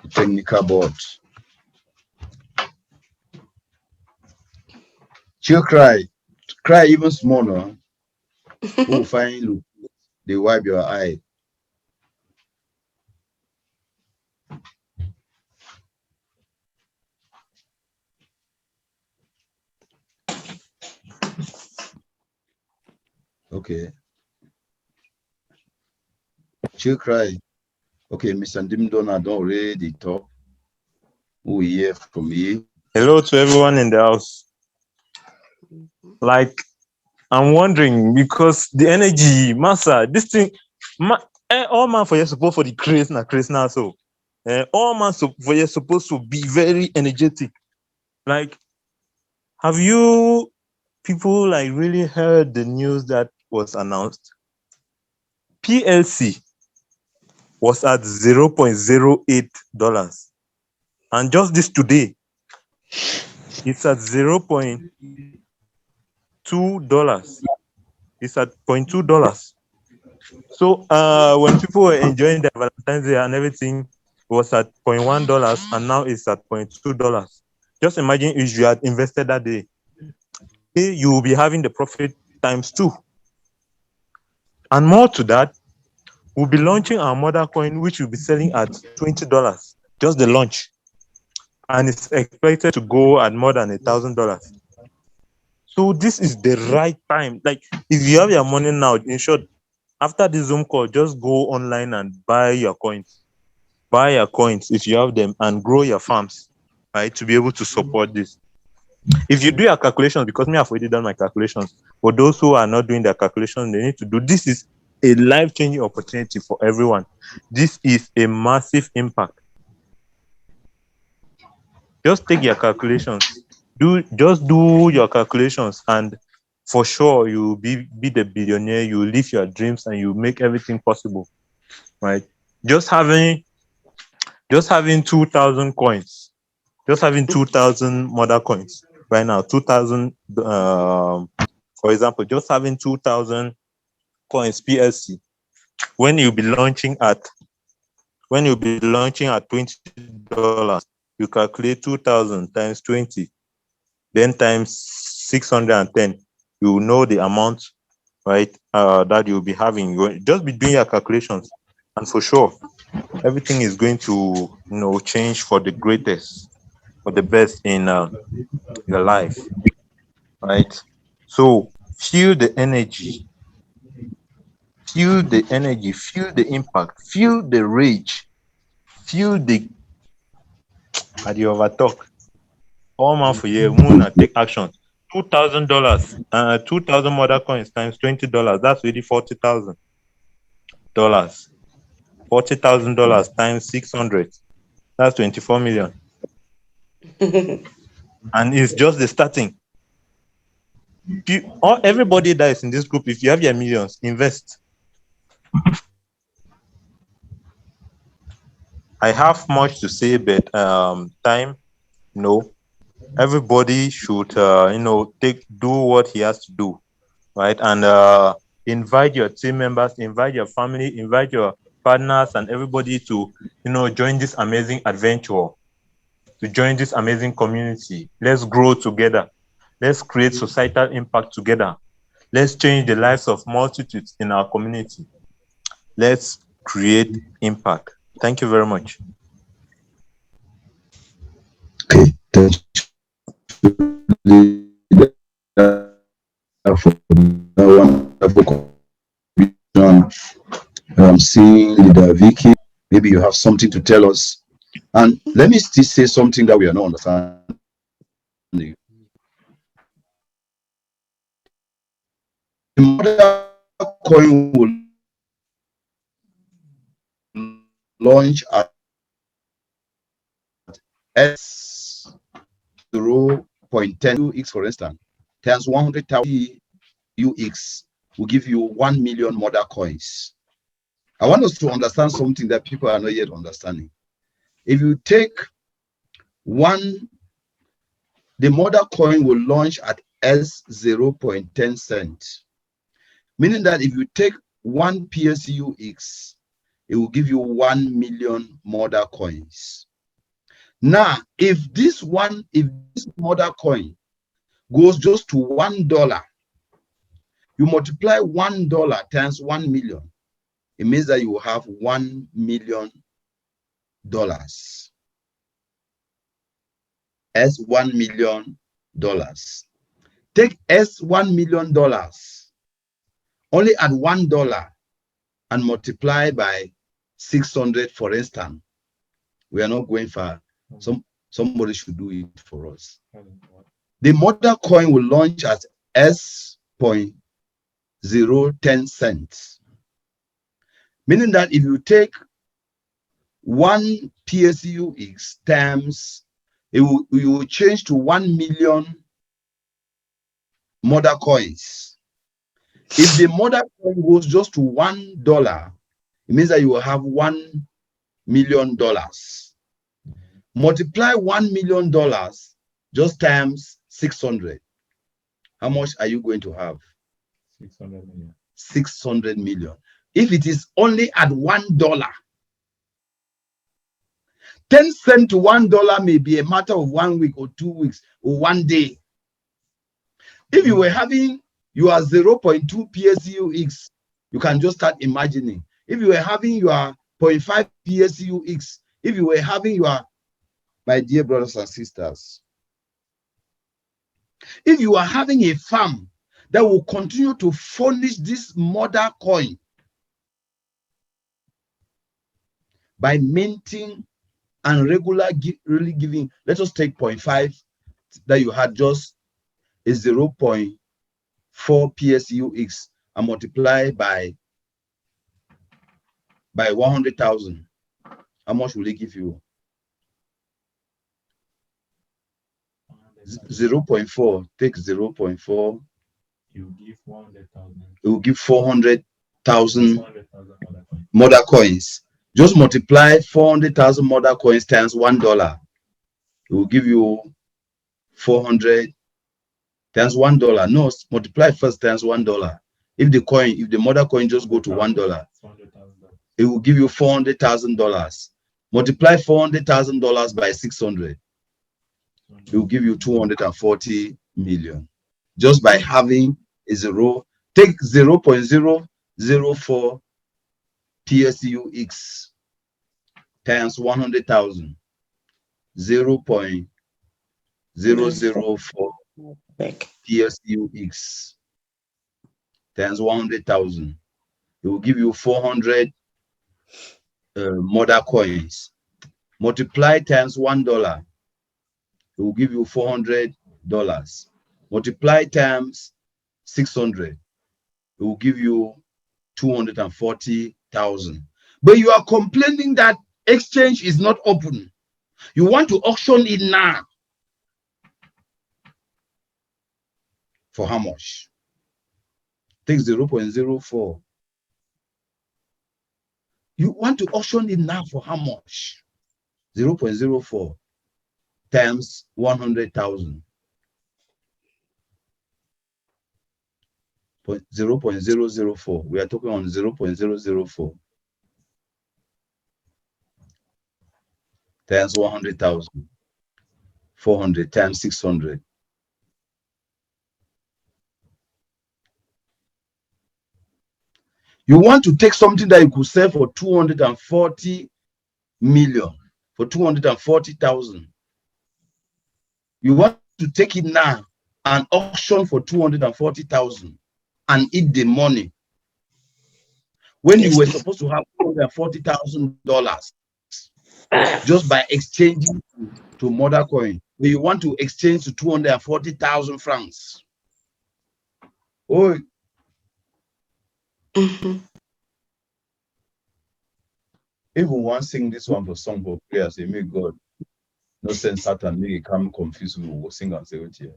the technical board. Chill cry even smaller. Oh, fine, look, they wipe your eye. Okay. Chill cry. Okay, Mr. Dimdona don't already talk. Who we hear from you? Hello to everyone in the house. Like, I'm wondering because the energy, massa, this thing, all man for your support for the craze now. So, all man for you supposed to be very energetic. Like, have you people like really heard the news that was announced? PLC was at $0.08, and just this today, it's at $0.2. It's at $0.2. So when people were enjoying their Valentine's Day and everything, it was at $0.1, and now it's at $0.2. Just imagine if you had invested that day, you will be having the profit times 2. And more to that, we'll be launching our mother coin, which will be selling at $20, just the launch. And it's expected to go at more than $1,000. So this is the right time. Like, if you have your money now, in short, after the Zoom call, just go online and buy your coins. Buy your coins if you have them and grow your farms, right, to be able to support this. If you do your calculations, because me, I've already done my calculations, for those who are not doing their calculations, they need to do. This is a life-changing opportunity for everyone. This is a massive impact. Just take your calculations. Do your calculations, and for sure you will be the billionaire. You will live your dreams and you make everything possible, right? Just having 2,000 coins, just having 2,000 mother coins right now, 2,000. For example, just having 2,000 coins PLC. When you'll be launching at $20, you calculate 2,000 times 20, then times 610. You know the amount, right? That you'll be having. Just be doing your calculations, and for sure, everything is going to change for the greatest, for the best in your life, right? So feel the energy, feel the impact, feel the rage, feel the overtalk. All man for you, moon and take action. $2,000, 2,000 mother coins times $20. That's really $40,000. $40,000 times 600. That's 24 million. And it's just the starting. Everybody that is in this group, if you have your millions, invest. I have much to say, but time, no. Everybody should, do what he has to do, right? And invite your team members, invite your family, invite your partners, and everybody to, join this amazing adventure, to join this amazing community. Let's grow together. Let's create societal impact together. Let's change the lives of multitudes in our community. Let's create impact. Thank you very much. Okay, thank you for that wonderful contribution. I'm seeing Leader Vicky. Maybe you have something to tell us. And let me still say something that we are not understanding. The mother coin will launch at S0.10 UX, for instance, times 100,000 UX will give you 1 million mother coins. I want us to understand something that people are not yet understanding. If you take the mother coin will launch at S0.10 cents, meaning that if you take 1 PLCU X, it will give you 1 million mother coins. Now, if this mother coin goes just to $1, you multiply $1 times 1 million, it means that you will have $1 million. S $1 million. Take S $1 million, only at $1, and multiply by 600, for instance. We are not going for somebody should do it for us. The mother coin will launch at S.010 cents, meaning that if you take 1 PLCU times, you will change to 1 million mother coins. If the mother coin goes just to $1, it means that you will have $1 million. Multiply $1 million just times 600. How much are you going to have? 600 million. 600 million. If it is only at $1, 10 cents to $1 may be a matter of 1 week or 2 weeks or 1 day. If you were having your 0.2 PLCU, you can just start imagining. If you were having your 0.5 PLCU, if you were having your, my dear brothers and sisters, if you are having a farm that will continue to furnish this mother coin by minting and really giving, let us take 0.5 that you had just a 0.4 PLCU and multiply by 100,000. How much will it give you? 0.4. Take 0.4. You give 100,000. It will give 400,000 mother coins. Just multiply 400,000 mother coins times $1. It will give you 400 times $1. No, multiply first times $1. If the mother coin just go to $1, it will give you $400,000. Multiply $400,000 by 600. It will give you 240 million. Just by having a zero, take 0.004 PLCU times 100,000. 0.004 PLCU times 100,000. It will give you 400 mother coins. Multiply times $1. It will give you $400. Multiply times 600. It will give you 240,000. But you are complaining that exchange is not open. You want to auction it now. For how much? Take 0.04. You want to auction it now for how much? 0.04 times 100,000. 0.004. We are talking on 0.004 times 100,000. 400 times 600. You want to take something that you could sell for 240 million, for 240,000. You want to take it now and auction for 240,000 and eat the money when you were supposed to have $240,000 just by exchanging to mother coin. But you want to exchange to 240,000 francs. Oh. If we want to sing this one for song for prayer, say, may God no send Satan, make it come confused, we will sing and say, oh, yeah.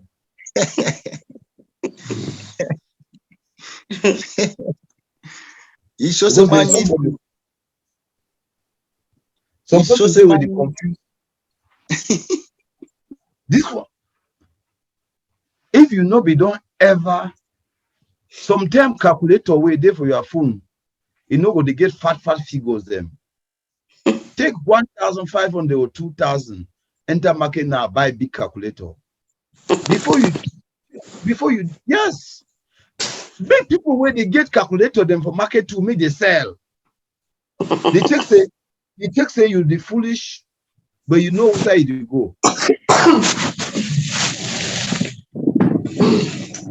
He shows some money. Some people say with the confused. This one, if you know, we don't ever, sometimes calculator way there for your phone, you know, they get fat figures them. Take 1,500 or 2,000, enter market now, buy big calculator. Before you before you, yes. Make people when they get calculator them for market to make they sell. They take say you the foolish, but you know where you go.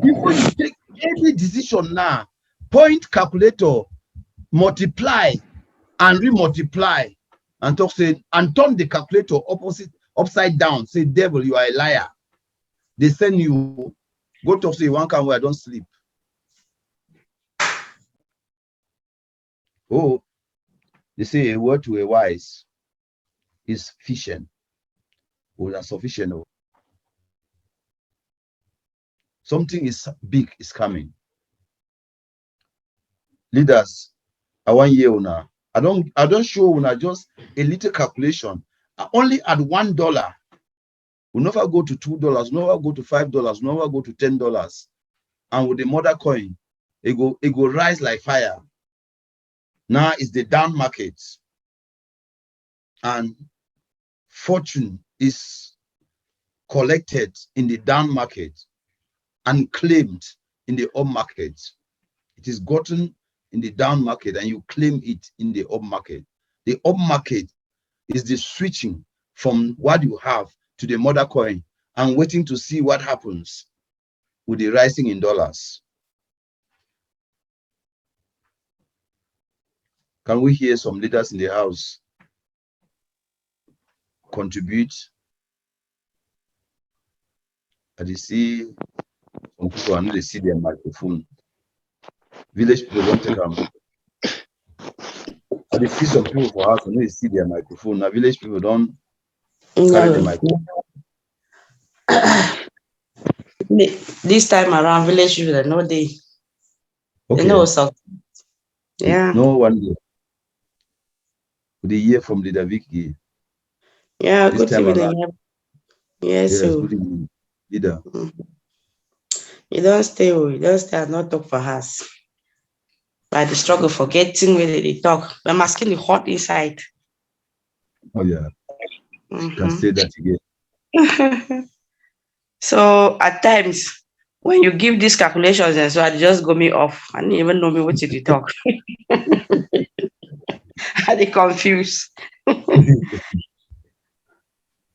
Before you take any decision now, point calculator, multiply and re-multiply, and talk say and turn the calculator upside down. Say, devil, you are a liar. They send you go talk say one can where I don't sleep. Oh, they say a word to a wise is fishing. Oh, that's sufficient. Oh. Something is big is coming. Leaders, I want you now. I don't show una just a little calculation. I only at $1. We never go to $2, never go to $5, never go to $10. And with the mother coin, it go rise like fire. Now it's the down market. And fortune is collected in the down market and claimed in the up market. It is gotten in the down market and you claim it in the up market. The up market is the switching from what you have to the mother coin and waiting to see what happens with the rising in dollars. Can we hear some leaders in the house contribute? I see some people, I know they see their microphone. Village people don't take them. I see some people for us, I know they see their microphone. Now village people don't carry the microphone. This time around, village people, no they. Okay. They know something. Yeah. No one day. The year from Leader Vicky. Yeah, this good time evening. around. Yes, so good evening, Leader. You don't stay and not talk for us. By the struggle for getting where they talk. I'm asking the hot inside. Oh yeah. Can say that again. So at times when you give these calculations and so I just go me off. I didn't even know me what to talk. I get confused.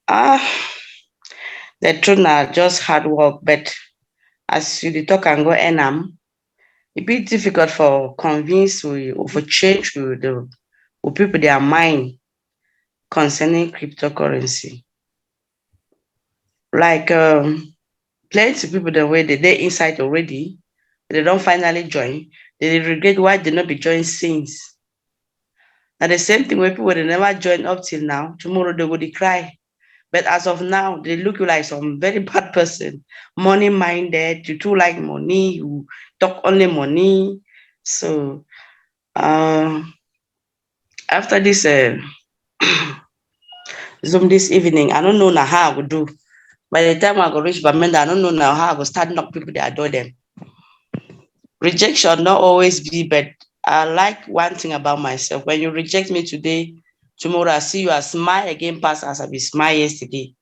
The truth now just hard work, but as you talk and go enam, it be difficult for convince or for change with people their mind concerning cryptocurrency. Like plenty of people the way they inside already, they don't finally join, they regret why they not be joined since. And the same thing when people they never join up till now, tomorrow they will cry. But as of now, they look like some very bad person, money-minded, you too like money, you talk only money. So after this Zoom this evening, I don't know now how I would do. By the time I go reach Bamenda, I don't know now how I go start knock people that adore them. Rejection not always be, but I like one thing about myself. When you reject me today, tomorrow I see you, I smile again past as I be smile yesterday.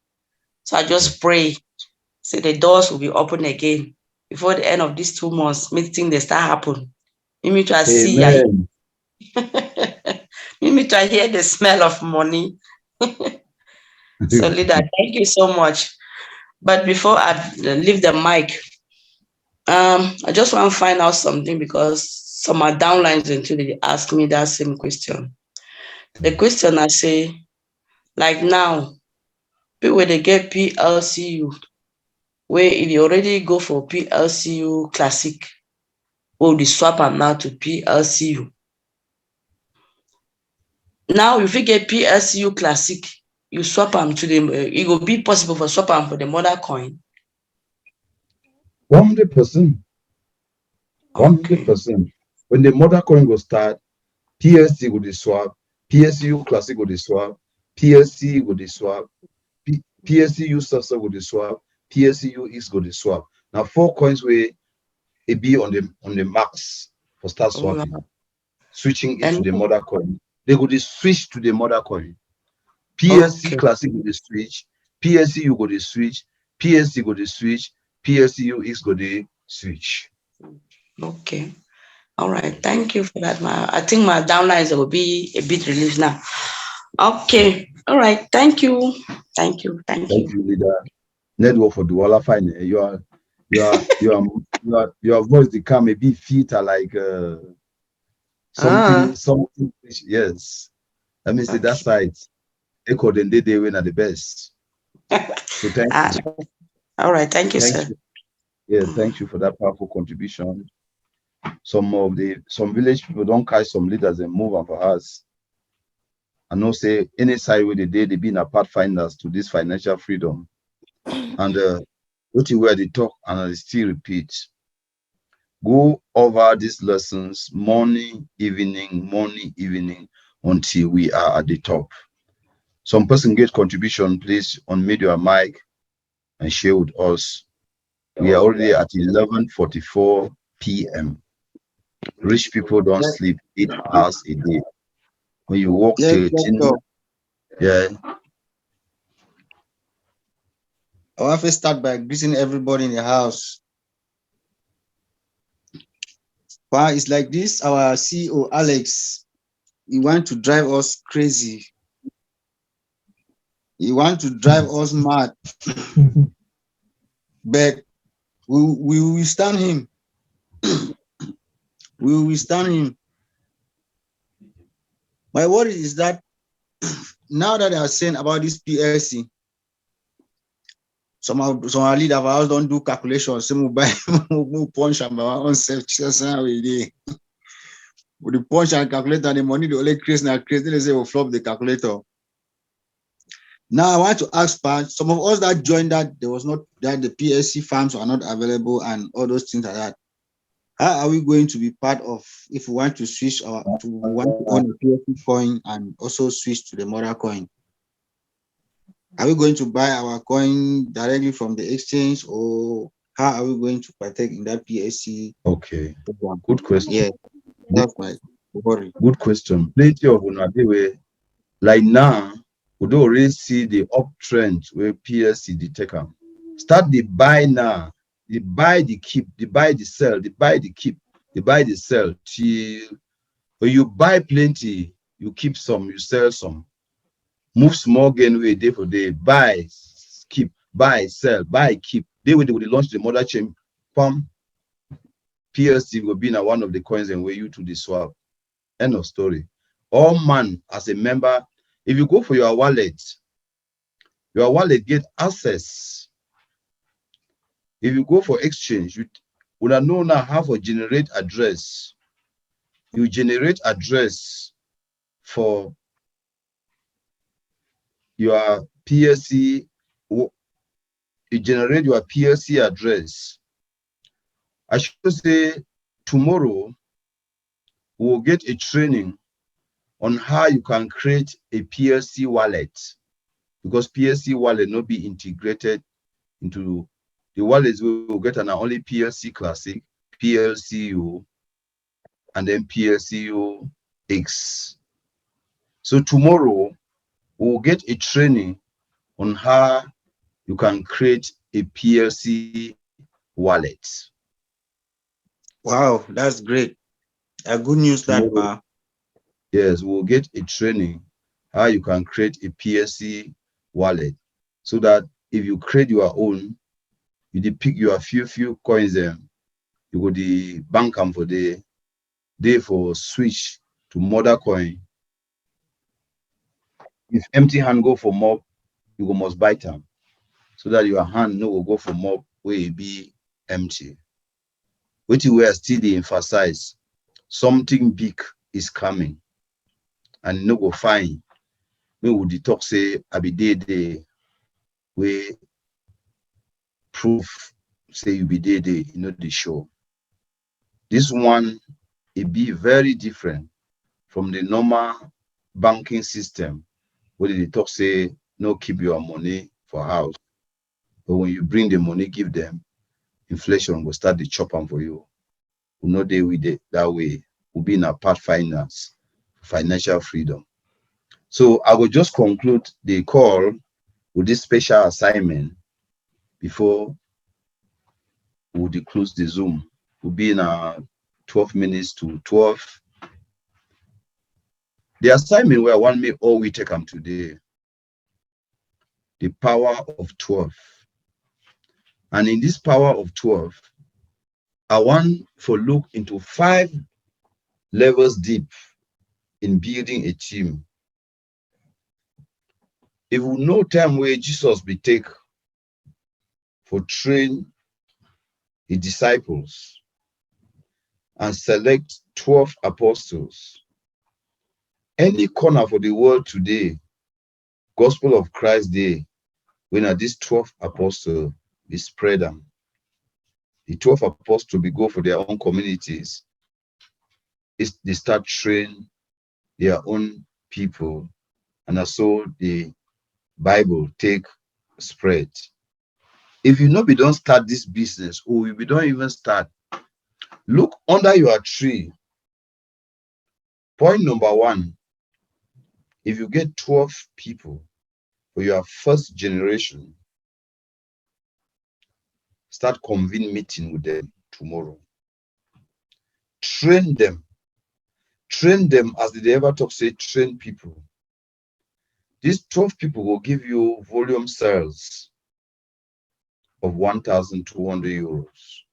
So I just pray, say the doors will be open again before the end of these 2 months. Meeting they start happen. You mean to see, you mean to hear the smell of money. So leader, thank you so much. But before I leave the mic, I just want to find out something because some are downlines until they ask me that same question. The question I say, like now, people they get PLCU, where it already go for PLCU Classic, or the swap them now to PLCU. Now, if you get PLCU Classic, you swap them to them. It will be possible for swap them for the mother coin. 100%. 100%. When the mother coin will start, PLC will swap, PSU Classic will swap, PLC will swap, PSU Subset will swap, PSU X will swap. Now 4 coins will be on the max for start swapping, switching it to the mother coin. They go switch to the mother coin. PLC Classic will switch, PSU go switch, PSC go switch, PLCU is go the switch. Okay. All right. Thank you for that. I think my downlines will be a bit relieved now. Okay. All right. Thank you. Thank you. Thank you. Thank you, leader. Network for Duala Fine. Your voice they come a bit filter like something. Yes. Let me see that side. Echo then they win at the best. So thank you. All right. Thank you, sir. You. Yeah, thank you for that powerful contribution. Some village people don't catch some leaders and move on for us. I know say any side where they be in a pathfinders to this financial freedom. And what you where they talk and I still repeat. Go over these lessons morning, evening until we are at the top. Some person get contribution, please unmute your mic and share with us. We are already at 11:44 p.m. Rich people don't sleep 8 hours a day. When you walk to 10, yeah. I want to start by greeting everybody in the house. Wow, it's like this. Our CEO, Alex, he want to drive us crazy. He want to drive us mad. But we will stand him. We will stand him. My worry is that now that they are saying about this PLC, some our leader of ours don't do calculations. Some will buy punch and our own self. With the punch and calculator, the money they only create now create. Then they say we'll flop the calculator. Now I want to ask some of us that joined that there was not that the PLC farms are not available and all those things like that. How are we going to be part of if we want to switch we want to own a PLC coin and also switch to the mother coin? Are we going to buy our coin directly from the exchange, or how are we going to partake in that PLC? Okay, good question. Yeah, that's my worry. Good question. Plenty of like now, we don't already see the uptrend where PLC the taker. Start the buy now, the buy the keep, the buy the sell, the buy the keep, the buy the sell. Till when you buy plenty, you keep some, you sell some. Move small gain way day for day. Buy, keep, buy, sell, buy, keep. They will launch the mother chain. Pump. PLC will be now one of the coins and way you to the swap. End of story. All man as a member, if you go for your wallet get access. If you go for exchange, you will know now how to generate address. You generate address for your PLC. You generate your PLC address. I should say tomorrow we'll get a training on how you can create a PLC wallet, because PLC wallet not be integrated into the wallets. We will get an only PLC Classic, PLCU, and then PLCU X. So tomorrow we'll get a training on how you can create a PLC wallet. Wow, that's great. Good news tomorrow, that. Yes, we'll get a training how you can create a PLC wallet, so that if you create your own, you pick your few coins them, you go the bank them for the day for switch to mother coin. If empty hand go for mob, you go must buy them, so that your hand no will go for mob where it be empty. Which we are still the emphasize something big is coming, and no go fine. We would talk say I be day we proof say you be day, you know the show. This one it be very different from the normal banking system where they talk say no keep your money for house, but when you bring the money give them, inflation will start the chop on for you. We know they with it that way. We'll be in a part finance, financial freedom. So I will just conclude the call with this special assignment before we'll close the Zoom. We'll be in 12 minutes to 12. The assignment where one may all we take them today. The power of 12. And in this power of 12, I want to look into 5 levels deep in building a team. If we know time where Jesus be take for train his disciples and select 12 apostles, any corner for the world today, Gospel of Christ Day, when at these 12 apostles be spread them. The 12 apostles be go for their own communities. They start train their own people, and so the Bible take spread. If you know we don't start this business, or we don't even start, look under your tree. Point number 1, if you get 12 people for your first generation, start convene meeting with them tomorrow. Train them. Train them as they ever talk, say, train people. These 12 people will give you volume sales of 1,200 euros.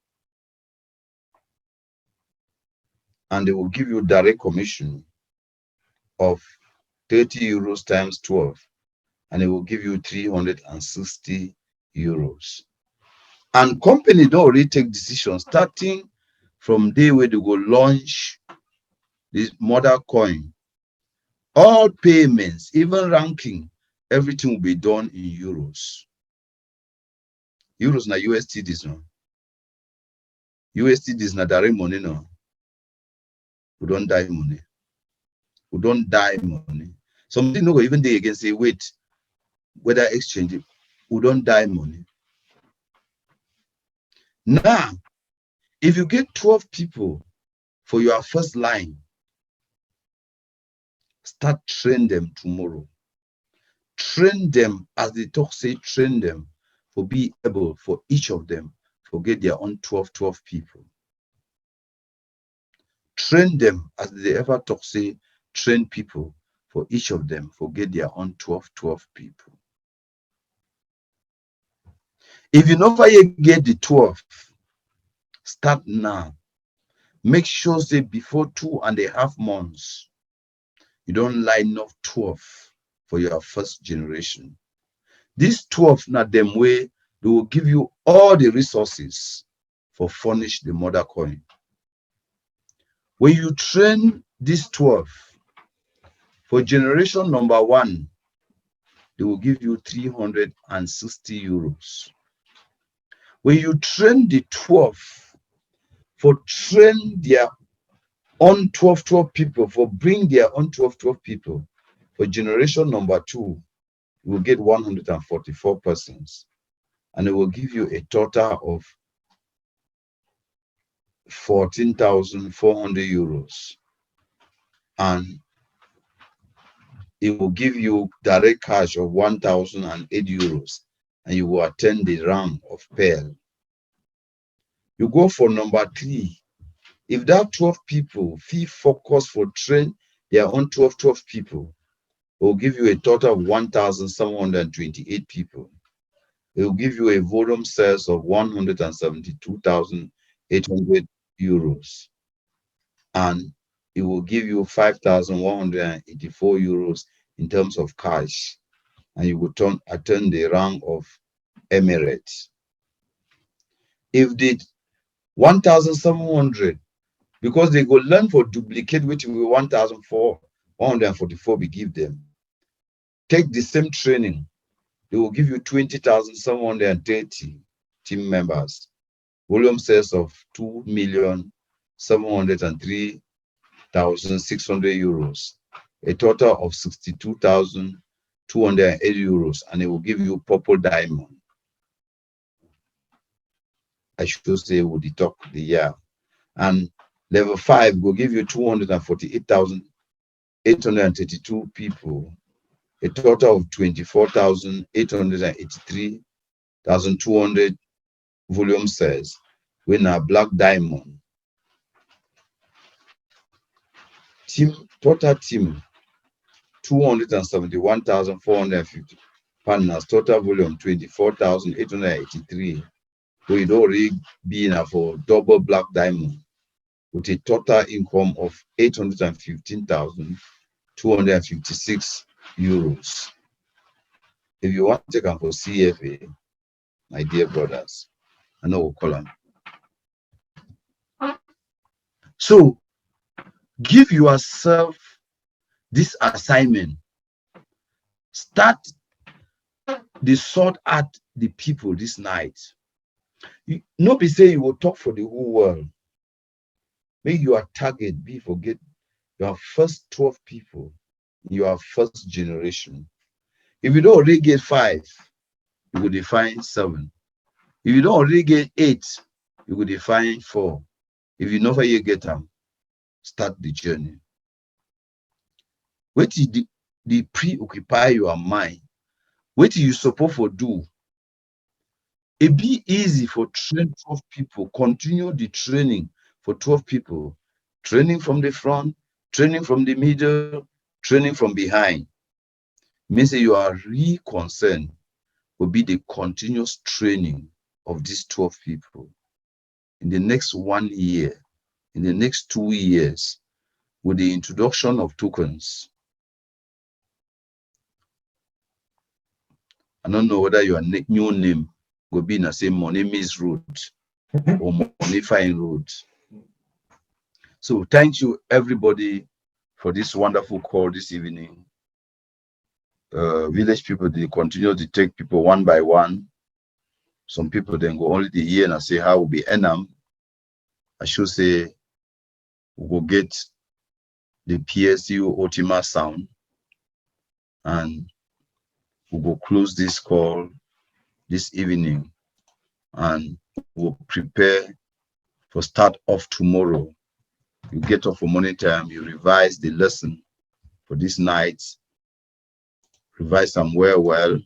And they will give you direct commission of 30 euros times 12. And it will give you 360 euros. And company don't already take decisions starting from day where they go launch this mother coin. All payments, even ranking, everything will be done in euros. Euros na USDs no. USDs na direct money no. We don't die money. We don't die money. Something no go even they again say wait, whether exchange it, we don't die money. Now, if you get 12 people for your first line, start train them tomorrow. Train them as they talk, say train them for be able for each of them to get their own 12 people. Train them as they ever talk, say train people for each of them for get their own 12 people. If you never yet get the 12, start now. Make sure say before 2.5 months, you don't line up 12 for your first generation. These 12 now them way they will give you all the resources for furnish the mother coin. When you train these 12 for generation number 1, they will give you 360 euros. When you train the 12 for train their own 12 people, for bring their own 12 people, for generation number 2, you will get 144 persons, and it will give you a total of 14,400 euros, and it will give you direct cash of 1,008 euros, and you will attend the round of Pearl. You go for number 3. If that 12 people fee focus for train their own 12 people, it will give you a total of 1,728 people. It will give you a volume sales of 172,800 euros. And it will give you 5,184 euros in terms of cash. And you will attend the rank of Emirates. If the 1,700, because they go learn for duplicate, which will 1,144 we give them. Take the same training, they will give you 20,730 team members. Volume sales of 2,703,600 euros. A total of 62,280 euros, and it will give you purple diamond. I should say with the talk the year. And level 5 will give you 248,832 people, a total of 24,883,200 volume sales, when a black diamond total team 271,450 partners, total volume 24,883. We don't already be for double black diamond with a total income of 815,256 euros. If you want to come for CFA, my dear brothers, I know we'll call them. So give yourself this assignment. Start the sort at the people this night. No be say you will talk for the whole world. Make your target be forget your first 12 people, your first generation. If you don't already get 5, you will define 7. If you don't already get 8, you will define 4. If you never yet get them, start the journey. What is the preoccupy your mind? What you supposed to do? It be easy for 12 people. Continue the training for 12 people. Training from the front, training from the middle, training from behind. Means that you are really concerned will be the continuous training of these 12 people. In the next 1 year, in the next 2 years, with the introduction of tokens. I don't know whether your new name will be in the same money miss route or money find route. So thank you everybody for this wonderful call this evening. Village people, they continue to take people one by one. Some people then go only the year and I say how will be enam. I should say we will get the PLCU Ultima sound and we will close this call this evening and we'll prepare for start off tomorrow. You get up for morning time, you revise the lesson for this night, revise them well.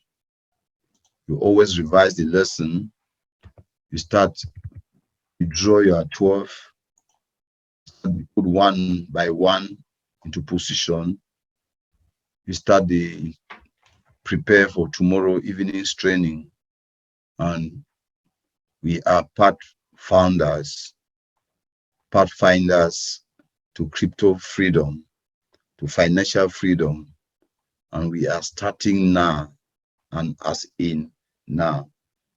You always revise the lesson. You start, you draw your 12, you put one by one into position. You start the prepare for tomorrow evening's training. And we are pathfinders to crypto freedom, to financial freedom. And we are starting now, and as in now.